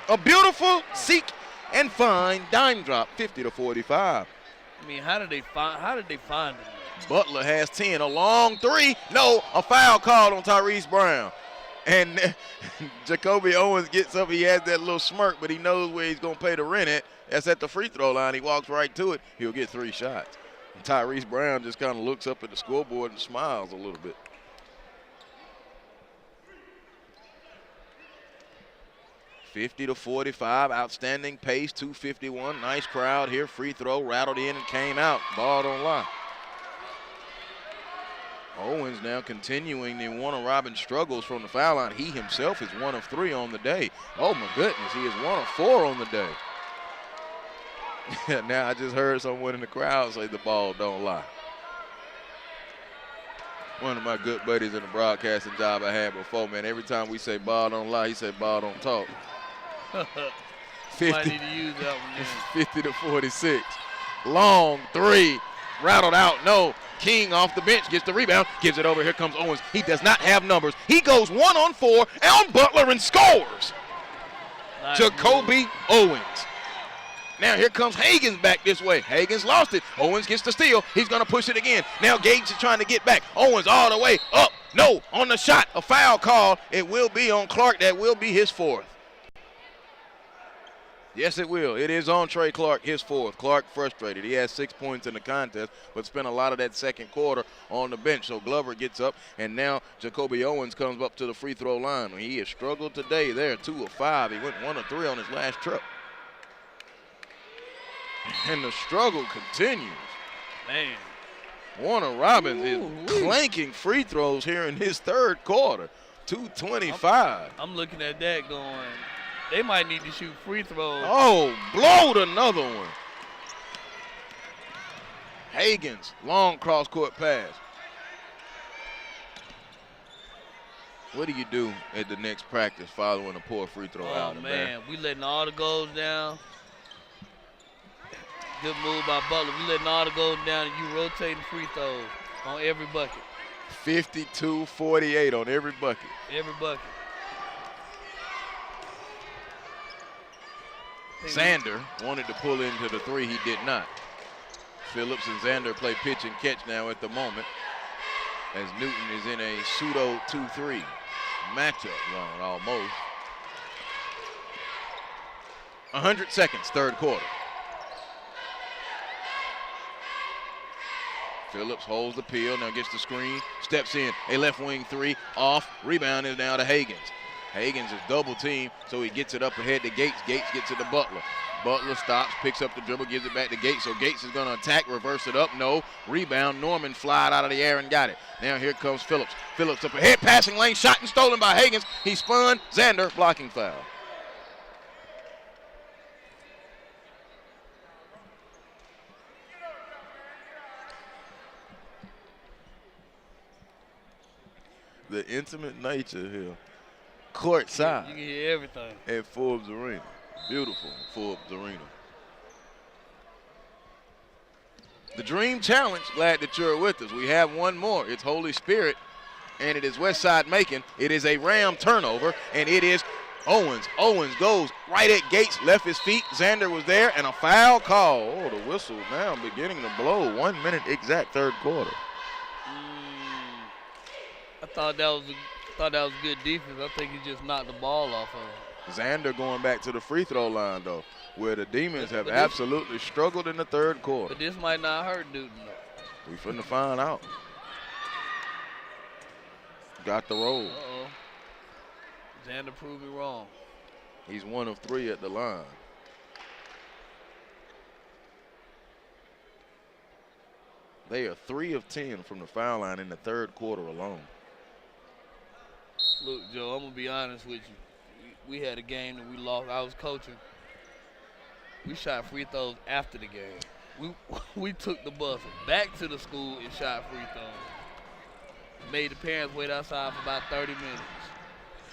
A beautiful seek and find dime drop, 50-45. I mean, how did they find him? Butler has 10. A long three. No, a foul called on Tyrese Brown. And Jacoby Owens gets up. He has that little smirk, but he knows where he's going to pay the rent at. That's at the free throw line. He walks right to it. He'll get 3 shots. And Tyrese Brown just kind of looks up at the scoreboard and smiles a little bit. (50-45), outstanding pace, 2:51. Nice crowd here. Free throw rattled in and came out. Ball don't lie. Owens now continuing the Warner Robins struggles from the foul line. He himself is 1 of 3 on the day. Oh my goodness, he is 1 of 4 on the day. Now I just heard someone in the crowd say the ball don't lie. One of my good buddies in the broadcasting job I had before, man, every time we say ball don't lie, he said ball don't talk. 50, need to use that one, 50-46. Long three, rattled out, no. King off the bench gets the rebound, gives it over. Here comes Owens. He does not have numbers. He goes 1 on 4 on Butler and scores. Nice. Jacoby Owens. Now here comes Hagens back this way. Hagens lost it. Owens gets the steal. He's going to push it again. Now Gates is trying to get back. Owens all the way up. No, on the shot. A foul call. It will be on Clark. That will be his 4th. Yes, it will. It is on Trey Clark, his 4th. Clark frustrated. He has 6 points in the contest, but spent a lot of that second quarter on the bench. So Glover gets up, and now Jacoby Owens comes up to the free throw line. He has struggled today there, 2 of 5. He went 1 of 3 on his last trip. And the struggle continues. Man. Warner Robins is clanking free throws here in his 3rd quarter. 2:25. I'm looking at that going, they might need to shoot free throws. Oh, blowed another one. Hagens, long cross-court pass. What do you do at the next practice following a poor free throw out? Oh, man, we letting all the goals down. Good move by Butler. We letting all the goals down, and you rotating free throws on every bucket. 52-48 on every bucket. Every bucket. Xander wanted to pull into the 3. He did not. Phillips and Xander play pitch and catch now at the moment, as Newton is in a pseudo 2-3 matchup run almost. 100 seconds, 3rd quarter. Phillips holds the peel, now gets the screen, steps in, a left wing 3, off, rebound is now to Hagens. Hagens is double teamed, so he gets it up ahead to Gates. Gates gets it to Butler. Butler stops, picks up the dribble, gives it back to Gates. So Gates is going to attack, reverse it up. No. Rebound. Norman flied out of the air and got it. Now here comes Phillips. Phillips up ahead, passing lane, shot and stolen by Hagens. He spun. Xander, blocking foul. The intimate nature here. Courtside. You can hear everything. At Forbes Arena. Beautiful Forbes Arena. The Dream Challenge, glad that you're with us. We have one more. It's Holy Spirit, and it is Westside Macon. It is a Ram turnover, and it is Owens. Owens goes right at Gates, left his feet. Xander was there, and a foul call. Oh, the whistle now beginning to blow. 1 minute exact, 3rd quarter. I thought that was good defense. I think he just knocked the ball off of him. Xander going back to the free throw line, though, where the Demons have absolutely struggled in the 3rd quarter. But this might not hurt Newton, though. We finna find out. Got the roll. Uh-oh. Xander proved me wrong. He's 1 of 3 at the line. They are 3 of 10 from the foul line in the 3rd quarter alone. Look, Joe, I'm going to be honest with you. We had a game that we lost. I was coaching. We shot free throws after the game. We took the bus back to the school and shot free throws. Made the parents wait outside for about 30 minutes.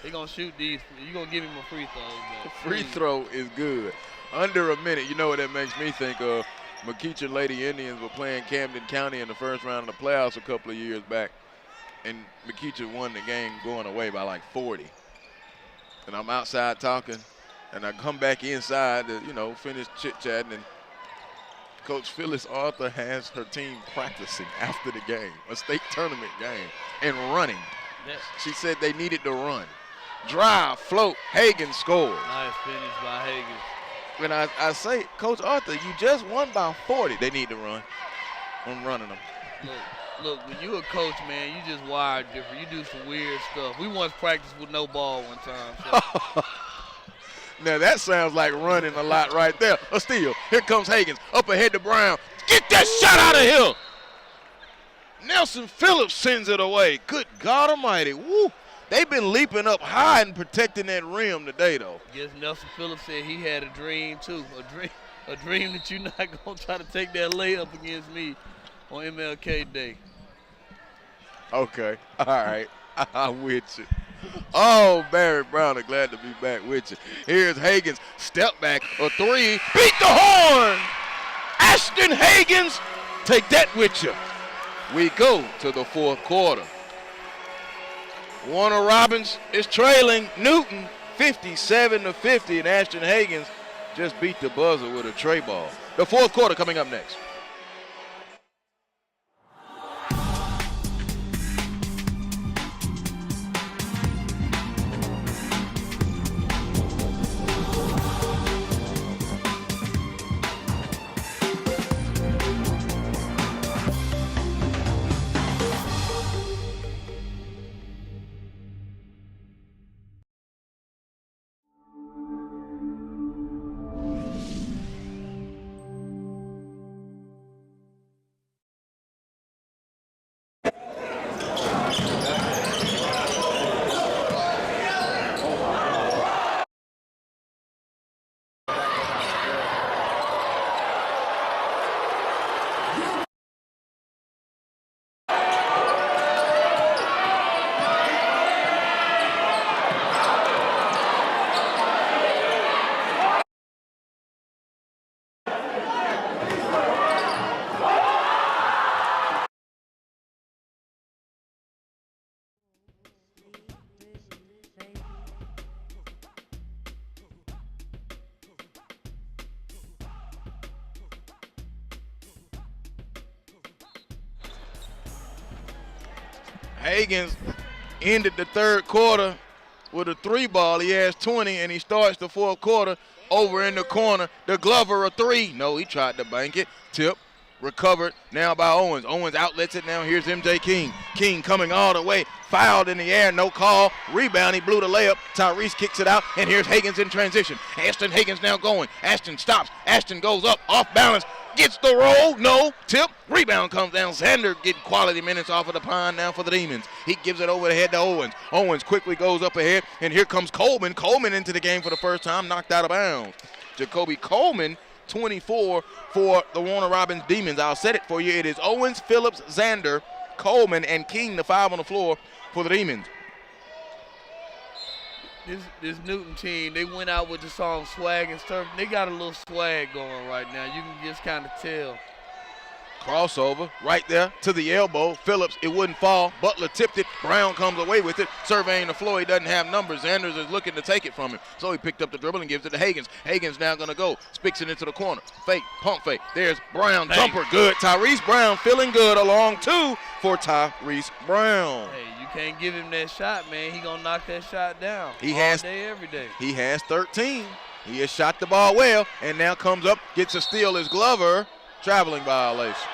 They gonna shoot these. You gonna give him a free throw. The free throw is good. Under a minute. You know what that makes me think of? McEachen Lady Indians were playing Camden County in the first round of the playoffs a couple of years back, and McEachen won the game going away by like 40. And I'm outside talking, and I come back inside to, finish chit-chatting, and Coach Phyllis Arthur has her team practicing after the game, a state tournament game, and running. Yes. She said they needed to run. Drive, float, Hagen scored. Nice finish by Hagen. When I say, Coach Arthur, you just won by 40. They need to run. I'm running them. Look, when you a coach, man, you just wired different. You do some weird stuff. We once practiced with no ball one time. So. Now that sounds like running a lot right there. A steal. Here comes Hagens. Up ahead to Brown. Get that shot out of here. Nelson Phillips sends it away. Good God Almighty. Woo. They've been leaping up high and protecting that rim today, though. Guess Nelson Phillips said he had a dream too. A dream that you're not gonna try to take that layup against me on MLK Day. Okay. All right. I'm with you. Oh, Barry Brown, I'm glad to be back with you. Here's Hagens. Step back. A three. Beat the horn. Ashton Hagens. Take that with you. We go to the fourth quarter. Warner Robins is trailing Newton 57-50, and Ashton Hagens just beat the buzzer with a tray ball. The fourth quarter coming up next. Hagens ended the third quarter with a three ball. He has 20, and he starts the fourth quarter over in the corner. The Glover a three. No, he tried to bank it. Tip. Recovered now by Owens. Owens outlets it now. Here's MJ King. King coming all the way. Fouled in the air. No call. Rebound. He blew the layup. Tyrese kicks it out. And here's Hagens in transition. Ashton Hagens now going. Ashton stops. Ashton goes up. Off balance. Gets the roll. No. Tip. Rebound comes down. Xander getting quality minutes off of the pond now for the Demons. He gives it over the head to Owens. Owens quickly goes up ahead. And here comes Coleman. Coleman into the game for the first time. Knocked out of bounds. Jacoby Coleman, 24 for the Warner Robins Demons. I'll set it for you. It is Owens, Phillips, Xander, Coleman, and King, the five on the floor for the Demons. This Newton team, they went out with the song Swag and Surf. They got a little swag going right now. You can just kind of tell. Crossover right there to the elbow. Phillips, it wouldn't fall. Butler tipped it. Brown comes away with it. Surveying the floor. He doesn't have numbers. Sanders is looking to take it from him. So he picked up the dribble and gives it to Hagens. Hagens now going to go. Spicks it into the corner. Fake, pump fake. There's Brown. Hey. Jumper, good. Tyrese Brown feeling good. Along two for Tyrese Brown. Hey, you can't give him that shot, man. He going to knock that shot down all day, every day. He has 13. He has shot the ball well, and now comes up, gets a steal as Glover. Traveling violation.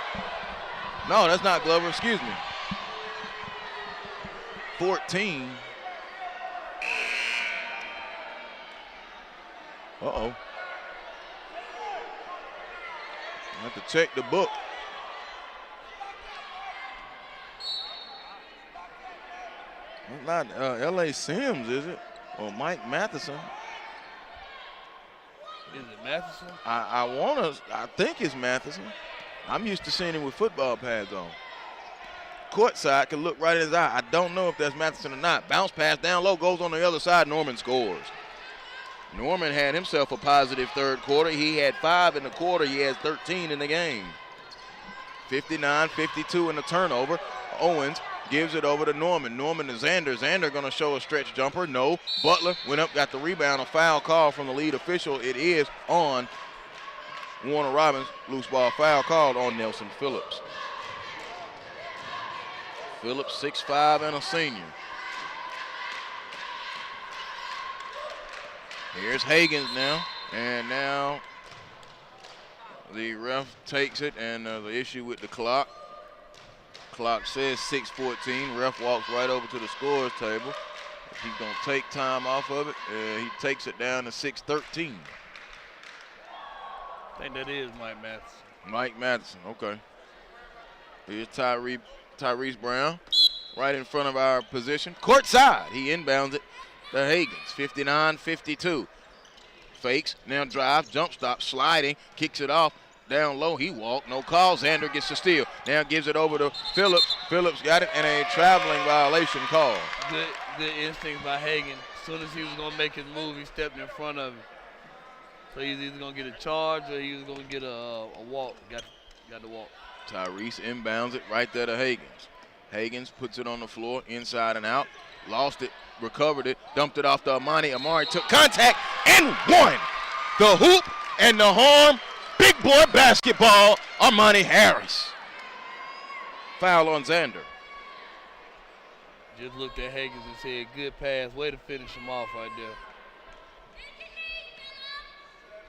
No, that's not Glover, excuse me. 14. Uh-oh. I have to check the book. It's not L.A. Sims, is it? Or Mike Matheson. Is it Matheson? I think it's Matheson. I'm used to seeing him with football pads on. courtside could look right in his eye. I don't know if that's Matheson or not. Bounce pass down low, goes on the other side. Norman scores. Norman had himself a positive third quarter. He had 5 in the quarter. He has 13 in the game. 59-52 in the turnover. Owens gives it over to Norman. Norman to Xander. Xander going to show a stretch jumper. No. Butler went up, got the rebound. A foul call from the lead official. It is on Warner Robins. Loose ball foul called on Nelson Phillips. Phillips 6'5" and a senior. Here's Hagans now. And now the ref takes it, and the issue with the clock. Clock says 6:14. Ref walks right over to the scores table. He's going to take time off of it. He takes it down to 6:13. I think that is Mike Matheson. Mike Matheson, okay. Here's Tyrese Brown right in front of our position. Courtside, he inbounds it to Hagans, 59-52. Fakes, now drives, jump stop, sliding, kicks it off. Down low, he walked, no call. Xander gets the steal. Now gives it over to Phillips. Phillips got it, and a traveling violation call. Good instinct by Hagan. As soon as he was going to make his move, he stepped in front of him. So he's either going to get a charge or he was going to get a walk. Got to walk. Tyrese inbounds it right there to Hagans. Hagans puts it on the floor, inside and out. Lost it, recovered it, dumped it off to Amani. Amari took contact and won. The hoop and the harm. Big boy basketball, Armani Harris. Foul on Xander. Just looked at Hagans and said, good pass. Way to finish him off right there.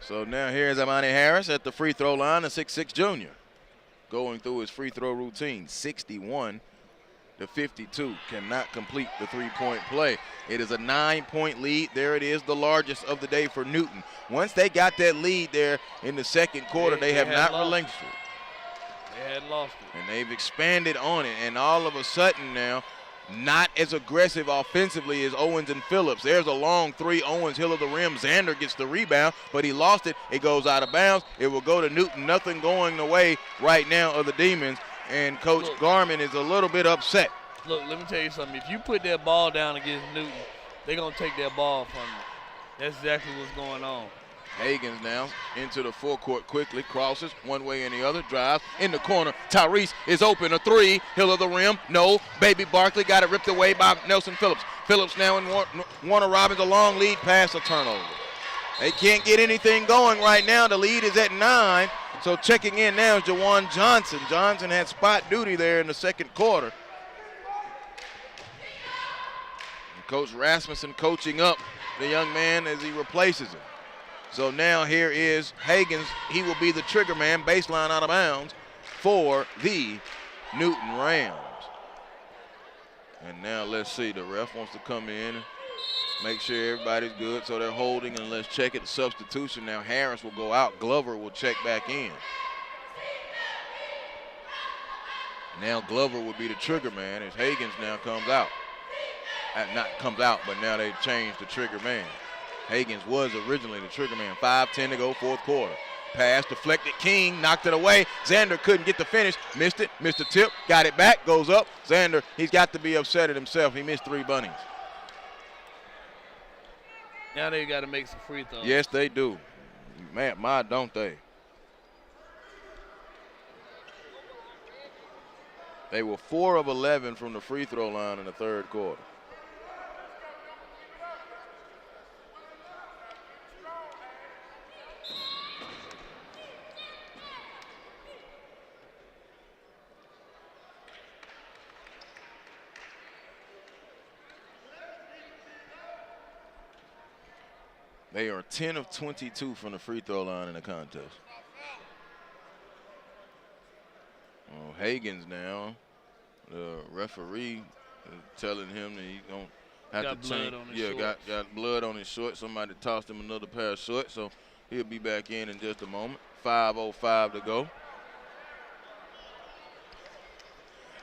So now here's Armani Harris at the free throw line, a 6'6" junior. Going through his free throw routine, 61-52. Cannot complete the three-point play. It is a 9-point lead. There it is, the largest of the day for Newton. Once they got that lead there in the second quarter, they have not relinquished it. They had lost it. And they've expanded on it. And all of a sudden now, not as aggressive offensively as Owens and Phillips. There's a long three. Owens, hill of the rim. Xander gets the rebound, but he lost it. It goes out of bounds. It will go to Newton. Nothing going the way right now of the Demons. And Coach Garmin is a little bit upset. Look, let me tell you something. If you put that ball down against Newton, they're going to take that ball from you. That's exactly what's going on. Hagans now into the forecourt quickly, crosses one way and the other, drives in the corner. Tyrese is open, a three, hill of the rim, no. Baby Barkley got it ripped away by Nelson Phillips. Phillips now in Warner Robins, a long lead pass, a turnover. They can't get anything going right now. The lead is at 9, so checking in now is Jawan Johnson. Johnson had spot duty there in the second quarter. And Coach Rasmussen coaching up the young man as he replaces him. So now here is Hagans. He will be the trigger man, baseline out of bounds for the Newton Rams. And now let's see, the ref wants to come in and make sure everybody's good. So they're holding, and let's check it. Substitution now. Harris will go out. Glover will check back in. Now Glover will be the trigger man as Hagans now comes out. Not comes out, but now they changed the trigger man. Hagans was originally the trigger man. 5:10 to go, fourth quarter. Pass deflected. King knocked it away. Xander couldn't get the finish. Missed it. Missed the tip. Got it back. Goes up. Xander, he's got to be upset at himself. He missed 3 bunnies. Now they got to make some free throws. Yes, they do. Man, my, don't they? They were 4 of 11 from the free throw line in the third quarter. They are 10 of 22 from the free throw line in the contest. Oh, Hagans now, the referee is telling him that he's going to have to change. Yeah, got blood on his shorts. Somebody tossed him another pair of shorts, so he'll be back in just a moment. 5:05 to go.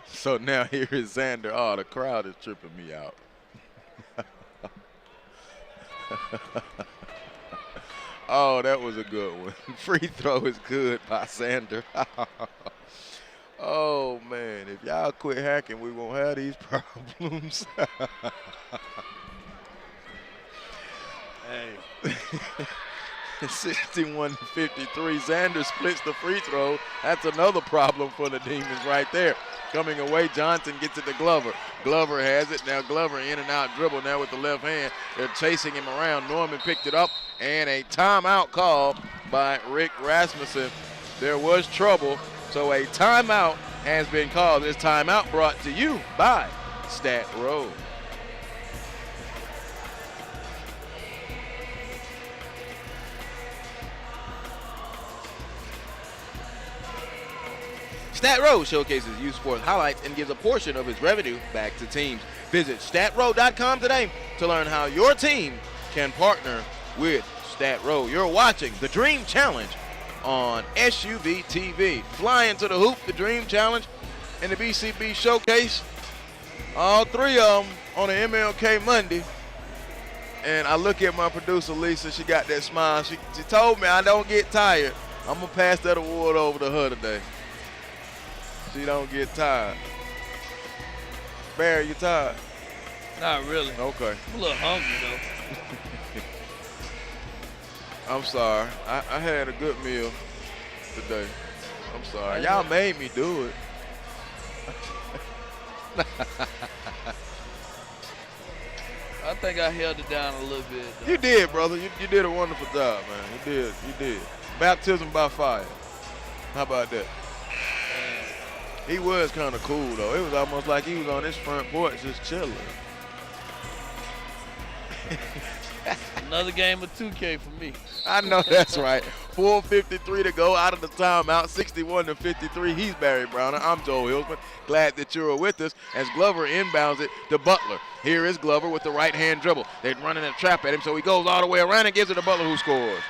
So now here is Xander. Oh, the crowd is tripping me out. Oh, that was a good one. Free throw is good by Xander. Oh, man, if y'all quit hacking, we won't have these problems. Hey. 61-53. Xander splits the free throw. That's another problem for the Demons right there. Coming away, Johnson gets it to Glover. Glover has it. Now Glover in and out dribble now with the left hand. They're chasing him around. Norman picked it up, and a timeout call by Rick Rasmussen. There was trouble, so a timeout has been called. This timeout brought to you by Stat Road. Stat Road showcases youth sports highlights and gives a portion of its revenue back to teams. Visit statroad.com today to learn how your team can partner with Stat Road. You're watching the Dream Challenge on SUV TV. Flying to the hoop, the Dream Challenge and the BCB Showcase. All three of them on the MLK Monday. And I look at my producer, Lisa. She got that smile. She told me I don't get tired. I'm going to pass that award over to her today. She don't get tired. Barry, you tired? Not really. Okay. I'm a little hungry, though. I'm sorry. I had a good meal today. I'm sorry. Y'all made me do it. I think I held it down a little bit, though. You did, brother. You did a wonderful job, man. You did. Baptism by fire. How about that? He was kind of cool, though. It was almost like he was on his front porch just chilling. Another game of 2K for me. I know that's right. 4:53 to go out of the timeout, 61-53. He's Barry Browner. I'm Joel Hillsman. Glad that you're with us as Glover inbounds it to Butler. Here is Glover with the right-hand dribble. They're running a trap at him, so he goes all the way around and gives it to Butler, who scores.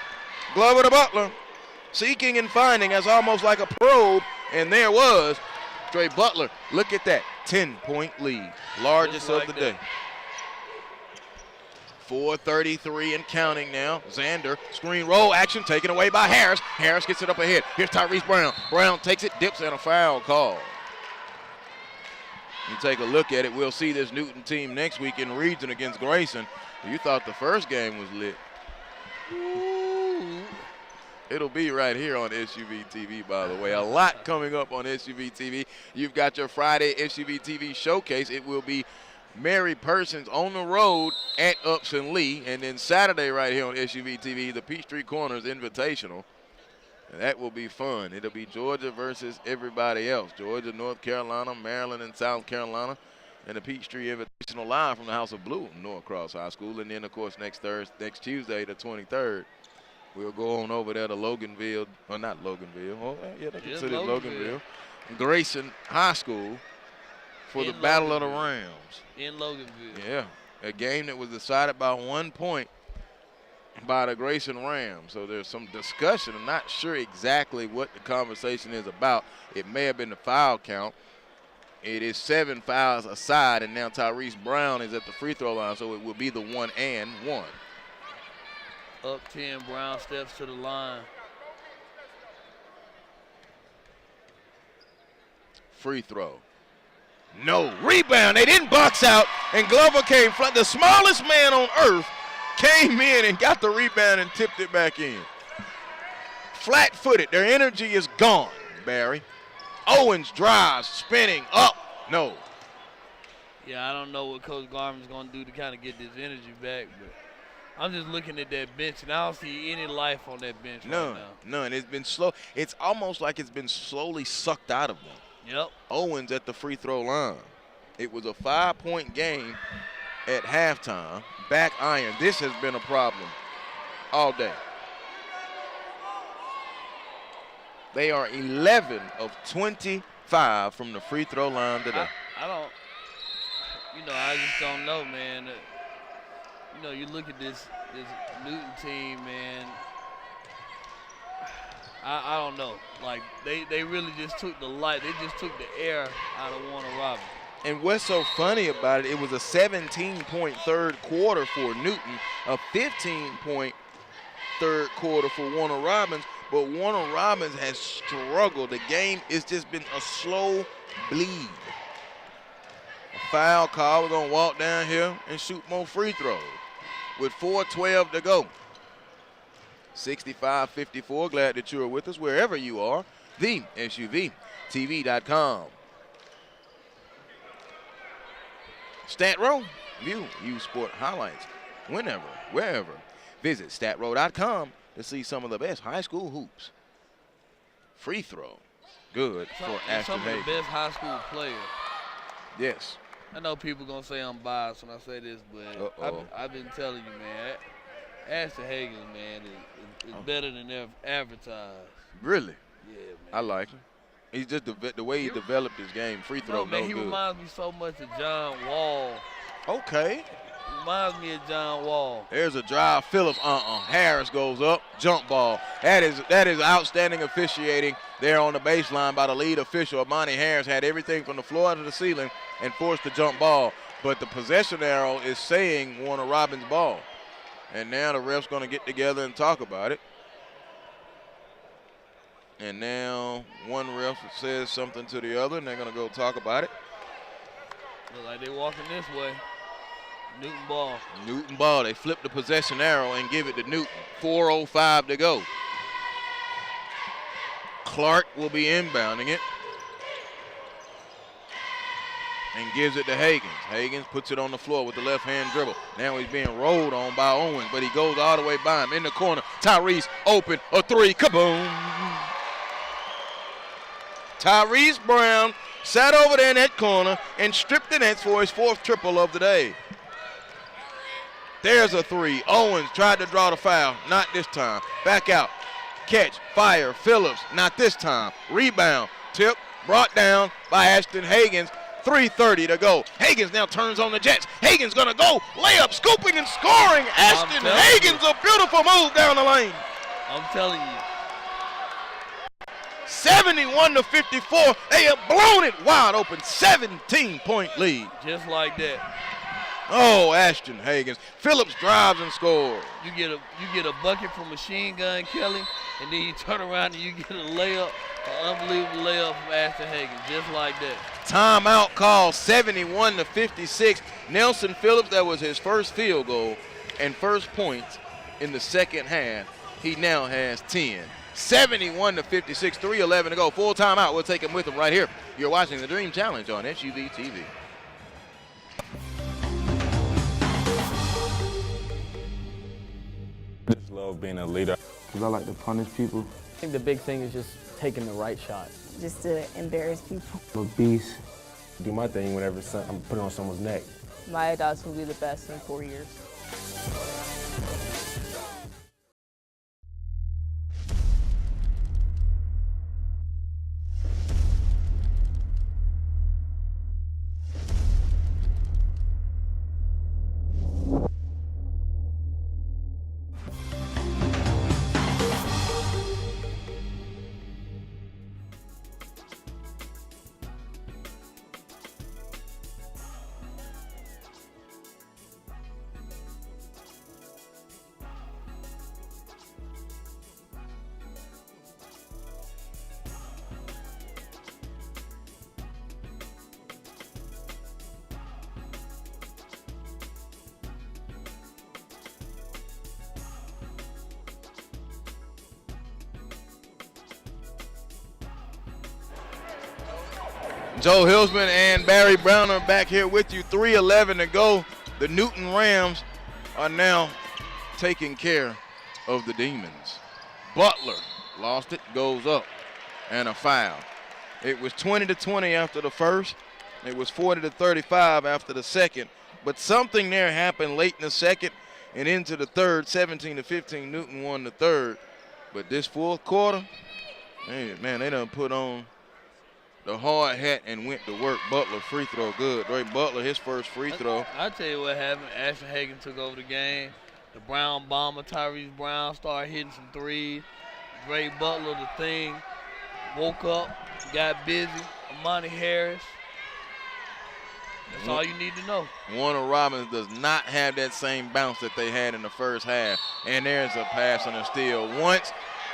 Glover to Butler. Seeking and finding as almost like a probe, and there was Trey Butler. Look at that, 10-point lead, largest of the day. 4:33 and counting now. Xander, screen roll action taken away by Harris. Harris gets it up ahead. Here's Tyrese Brown. Brown takes it, dips, and a foul call. You take a look at it. We'll see this Newton team next week in Region against Grayson. You thought the first game was lit. Ooh. It'll be right here on SUV TV, by the way. A lot coming up on SUV TV. You've got your Friday SUV TV showcase. It will be Mary Persons on the road at Upson Lee. And then Saturday right here on SUV TV, the Peachtree Corners Invitational. And that will be fun. It'll be Georgia versus everybody else. Georgia, North Carolina, Maryland, and South Carolina. And the Peachtree Invitational live from the House of Blue, Norcross High School. And then, of course, next Tuesday, the 23rd, we'll go on over there to Loganville. Well, not Loganville. Oh, yeah, they consider it Loganville. Grayson High School for the Battle of the Rams. In Loganville. Yeah, a game that was decided by 1 point by the Grayson Rams. So there's some discussion. I'm not sure exactly what the conversation is about. It may have been the foul count. It is 7 fouls aside, and now Tyrese Brown is at the free throw line, so it will be the 1-and-1. Up 10, Brown steps to the line. Free throw. No. Rebound. They didn't box out, and Glover came flat. The smallest man on earth came in and got the rebound and tipped it back in. Flat-footed. Their energy is gone, Barry. Owens drives, spinning, up. No. Yeah, I don't know what Coach Garvin's going to do to kind of get this energy back, but I'm just looking at that bench, and I don't see any life on that bench right now. None. It's been slow. It's almost like it's been slowly sucked out of them. Yep. Owens at the free throw line. It was a 5-point game at halftime. Back iron. This has been a problem all day. They are 11 of 25 from the free throw line today. I just don't know, man. You look at this Newton team, man. I don't know. Like, they really just took the light. They just took the air out of Warner Robins. And what's so funny about it was a 17-point third quarter for Newton, a 15-point third quarter for Warner Robins, but Warner Robins has struggled. The game has just been a slow bleed. A foul call. We're going to walk down here and shoot more free throws with 4:12 to go. 65-54. Glad that you are with us wherever you are. The SUVTV.com. Stat Row. View U Sport highlights whenever, wherever. Visit statrow.com to see some of the best high school hoops. Free throw. Good for Ashton Some of the Hagen. best high school players. Yes. I know people going to say I'm biased when I say this, but I've been telling you, man, Ashton Hagen, man, is better than ever advertised. Really? Yeah, man. I like him. He's just the way he developed his game. Free throw, man, no he good. reminds me so much of John Wall. Okay. Reminds me of John Wall. There's a drive. Phillips, Harris goes up. Jump ball. That is outstanding officiating there on the baseline by the lead official. Amani Harris had everything from the floor to the ceiling and forced the jump ball. But the possession arrow is saying Warner Robins ball. And now the ref's going to get together and talk about it. And now one ref says something to the other, and they're going to go talk about it. Look like they walking this way. Newton ball. Newton ball. They flip the possession arrow and give it to Newton. 4:05 to go. Clark will be inbounding it. And gives it to Hagans. Hagans puts it on the floor with the left-hand dribble. Now he's being rolled on by Owens, but he goes all the way by him. In the corner, Tyrese open, a three, kaboom. Tyrese Brown sat over there in that corner and stripped the nets for his fourth triple of the day. There's a three. Owens tried to draw the foul. Not this time. Back out. Catch. Fire. Phillips. Not this time. Rebound. Tip. Brought down by Ashton Hagans. 3:30 to go. Hagans now turns on the Jets. Hagans going to go. Layup. Scooping and scoring. Ashton Hagans. A beautiful move down the lane. I'm telling you. 71-54. They have blown it wide open. 17-point lead. Just like that. Oh, Ashton Hagans. Phillips drives and scores. You get a bucket from Machine Gun Kelly, and then you turn around and you get a layup, an unbelievable layup from Ashton Hagans, just like that. Timeout call, 71-56. Nelson Phillips, that was his first field goal and first points in the second half. He now has 10. 71-56, 3:11 to go. Full timeout. We'll take him with him right here. You're watching the Dream Challenge on SUV TV. I just love being a leader. Because I like to punish people. I think the big thing is just taking the right shot. Just to embarrass people. I'm a beast. Do my thing whenever I'm putting on someone's neck. My Adidas will be the best in 4 years. Joe Hilsman and Barry Brown are back here with you. 3:11 to go. The Newton Rams are now taking care of the Demons. Butler lost it, goes up, and a foul. It was 20-20 after the first. It was 40-35 after the second. But something there happened late in the second and into the third. 17-15, Newton won the third. But this fourth quarter, man, they done put on the hard hat and went to work. Butler free throw good. Ray Butler, his first free throw. I tell you what happened. Ashton Hagen took over the game. The Brown bomber, Tyrese Brown, started hitting some threes. Ray Butler, the thing, woke up, got busy. Amani Harris. That's all you need to know. Warner Robins does not have that same bounce that they had in the first half. And there's a pass on a steal. Once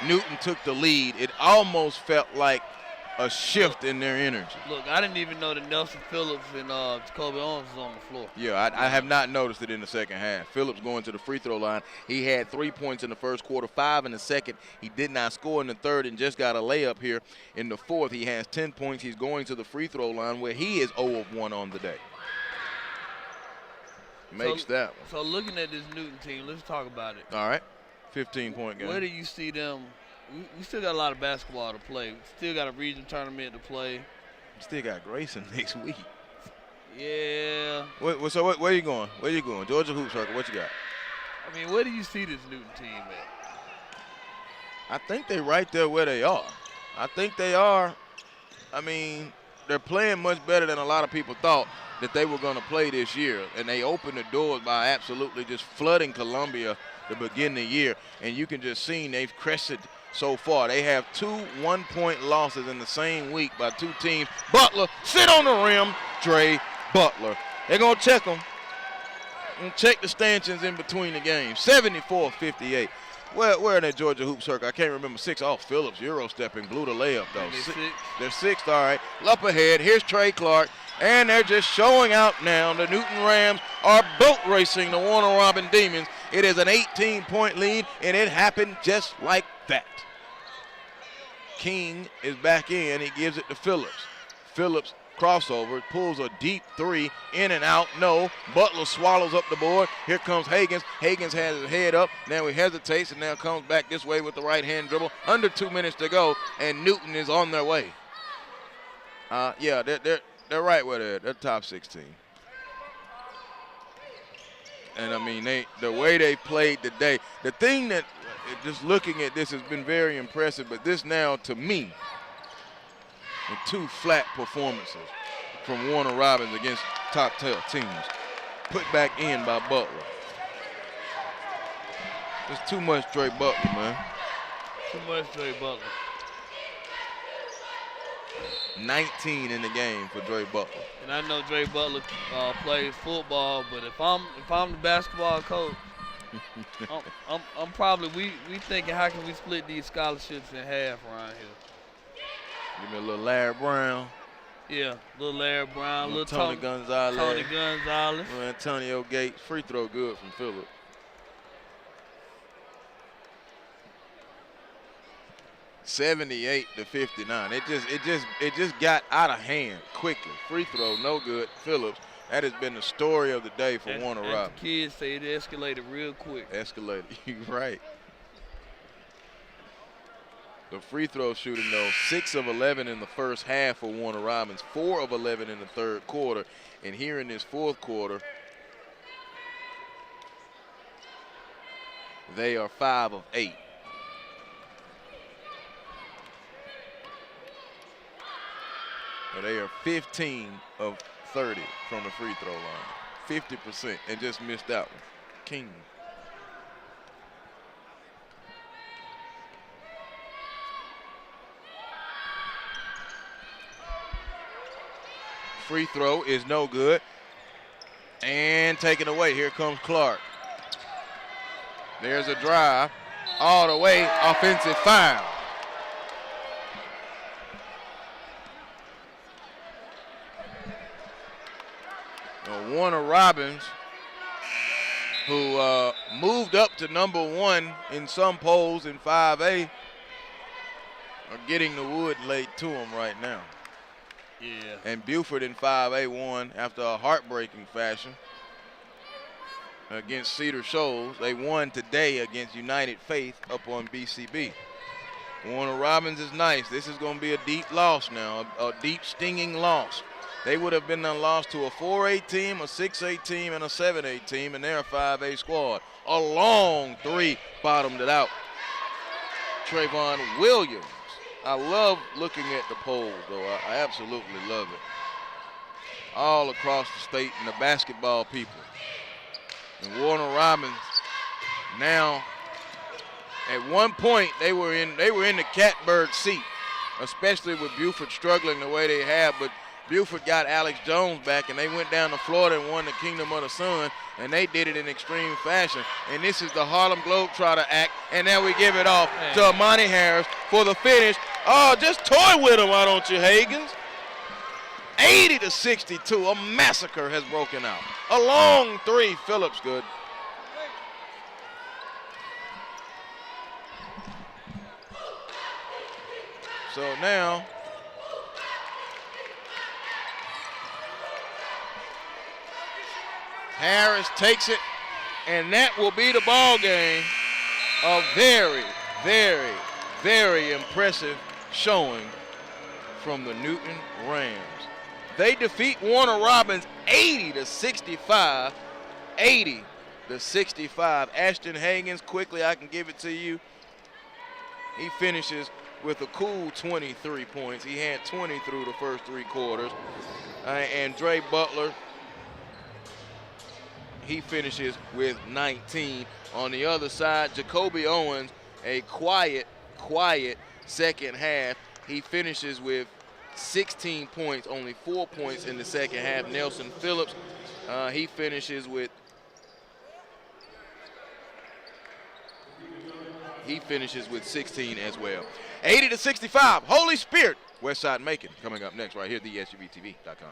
Newton took the lead, it almost felt like a shift in their energy. Look, I didn't even know that Nelson Phillips and Jacoby Owens was on the floor. Yeah, I have not noticed it in the second half. Phillips going to the free throw line. He had 3 points in the first quarter, 5 in the second. He did not score in the third and just got a layup here in the fourth. He has 10 points. He's going to the free throw line where he is 0 of 1 on the day. Makes that one. So looking at this Newton team, let's talk about it. All right, 15-point game. Where do you see them? We still got a lot of basketball to play. We still got a region tournament to play. Still got Grayson next week. Yeah. So where are you going? Where you going? Georgia Hoop Circle, what you got? I mean, where do you see this Newton team at? I think they're right there where they are. I think they are. I mean, they're playing much better than a lot of people thought that they were going to play this year. And they opened the doors by absolutely just flooding Columbia to begin the year. And you can just see they've crested so far. They have 2 one-point losses in the same week by 2 teams. Butler, sit on the rim. Dre Butler. They're going to check them. And check the stanchions in between the games. 74-58. Where are they, Georgia Hoop Circle? I can't remember. 6 off Phillips. Euro stepping. Blew the layup, though. They're sixth. All right. Up ahead. Here's Trey Clark. And they're just showing out now. The Newton Rams are boat racing the Warner Robin Demons. It is an 18-point lead, and it happened just like that. King is back in. He gives it to Phillips. Phillips crossover, pulls a deep 3, in and out, no. Butler swallows up the board. Here comes Hagans. Hagans has his head up. Now he hesitates and now comes back this way with the right-hand dribble. Under 2 minutes to go, and Newton is on their way. Yeah, they're right where they're at. They're top 16. And, I mean, the way they played today, the thing that just looking at this has been very impressive, but this now, to me, the 2 flat performances from Warner Robins against top teams, put back in by Butler. There's too much Dre Butler, man. Too much Dre Butler. 19 in the game for Dre Butler. And I know Dre Butler plays football, but if I'm the basketball coach, I'm probably we thinking how can we split these scholarships in half around here. Give me a little Larry Brown. Yeah, little Larry Brown, little Tony Gonzalez. Tony Gonzalez. Little Antonio Gates. Free throw good from Phillips. $78-59. It just got out of hand quickly. Free throw, no good. Phillips. That has been the story of the day for Warner Robins. The kids say it escalated real quick. Escalated. You're right. The free throw shooting, though, 6 of 11 in the first half for Warner Robins, 4 of 11 in the third quarter. And here in this fourth quarter, they are 5 of 8. They are 15 of 30 from the free throw line. 50% and just missed that one. King. Free throw is no good. And taken away. Here comes Clark. There's a drive. All the way. Offensive foul. Warner Robins, who moved up to number 1 in some polls in 5A, are getting the wood laid to them right now. Yeah. And Buford in 5A won after a heartbreaking fashion against Cedar Shoals. They won today against United Faith up on BCB. Warner Robins is nice. This is going to be a deep loss now, a deep stinging loss. They would have been lost to a 4A team, a 6A team, and a 7A team, and they're a 5A squad. A long 3 bottomed it out. Trayvon Williams. I love looking at the polls, though. I absolutely love it. All across the state and the basketball people. And Warner Robins now, at one point, they were in the catbird seat, especially with Buford struggling the way they have, but Buford got Alex Jones back, and they went down to Florida and won the Kingdom of the Sun, and they did it in extreme fashion. And this is the Harlem Globetrotter act, and now we give it off to Amani Harris for the finish. Oh, just toy with him, why don't you, Hagans? 80-62, a massacre has broken out. A long three, Phillips good. So now, Harris takes it, and that will be the ball game. A very, very, very impressive showing from the Newton Rams. They defeat Warner Robins 80-65. 80-65. Ashton Hagans, quickly, I can give it to you. He finishes with a cool 23 points. He had 20 through the first 3 quarters. And Dre Butler, he finishes with 19. On the other side, Jacoby Owens, a quiet second half. He finishes with 16 points, only 4 points in the second half. Nelson Phillips, he finishes with 16 as well. 80-65, Holy Spirit, Westside Macon, coming up next right here at thesuvtv.com.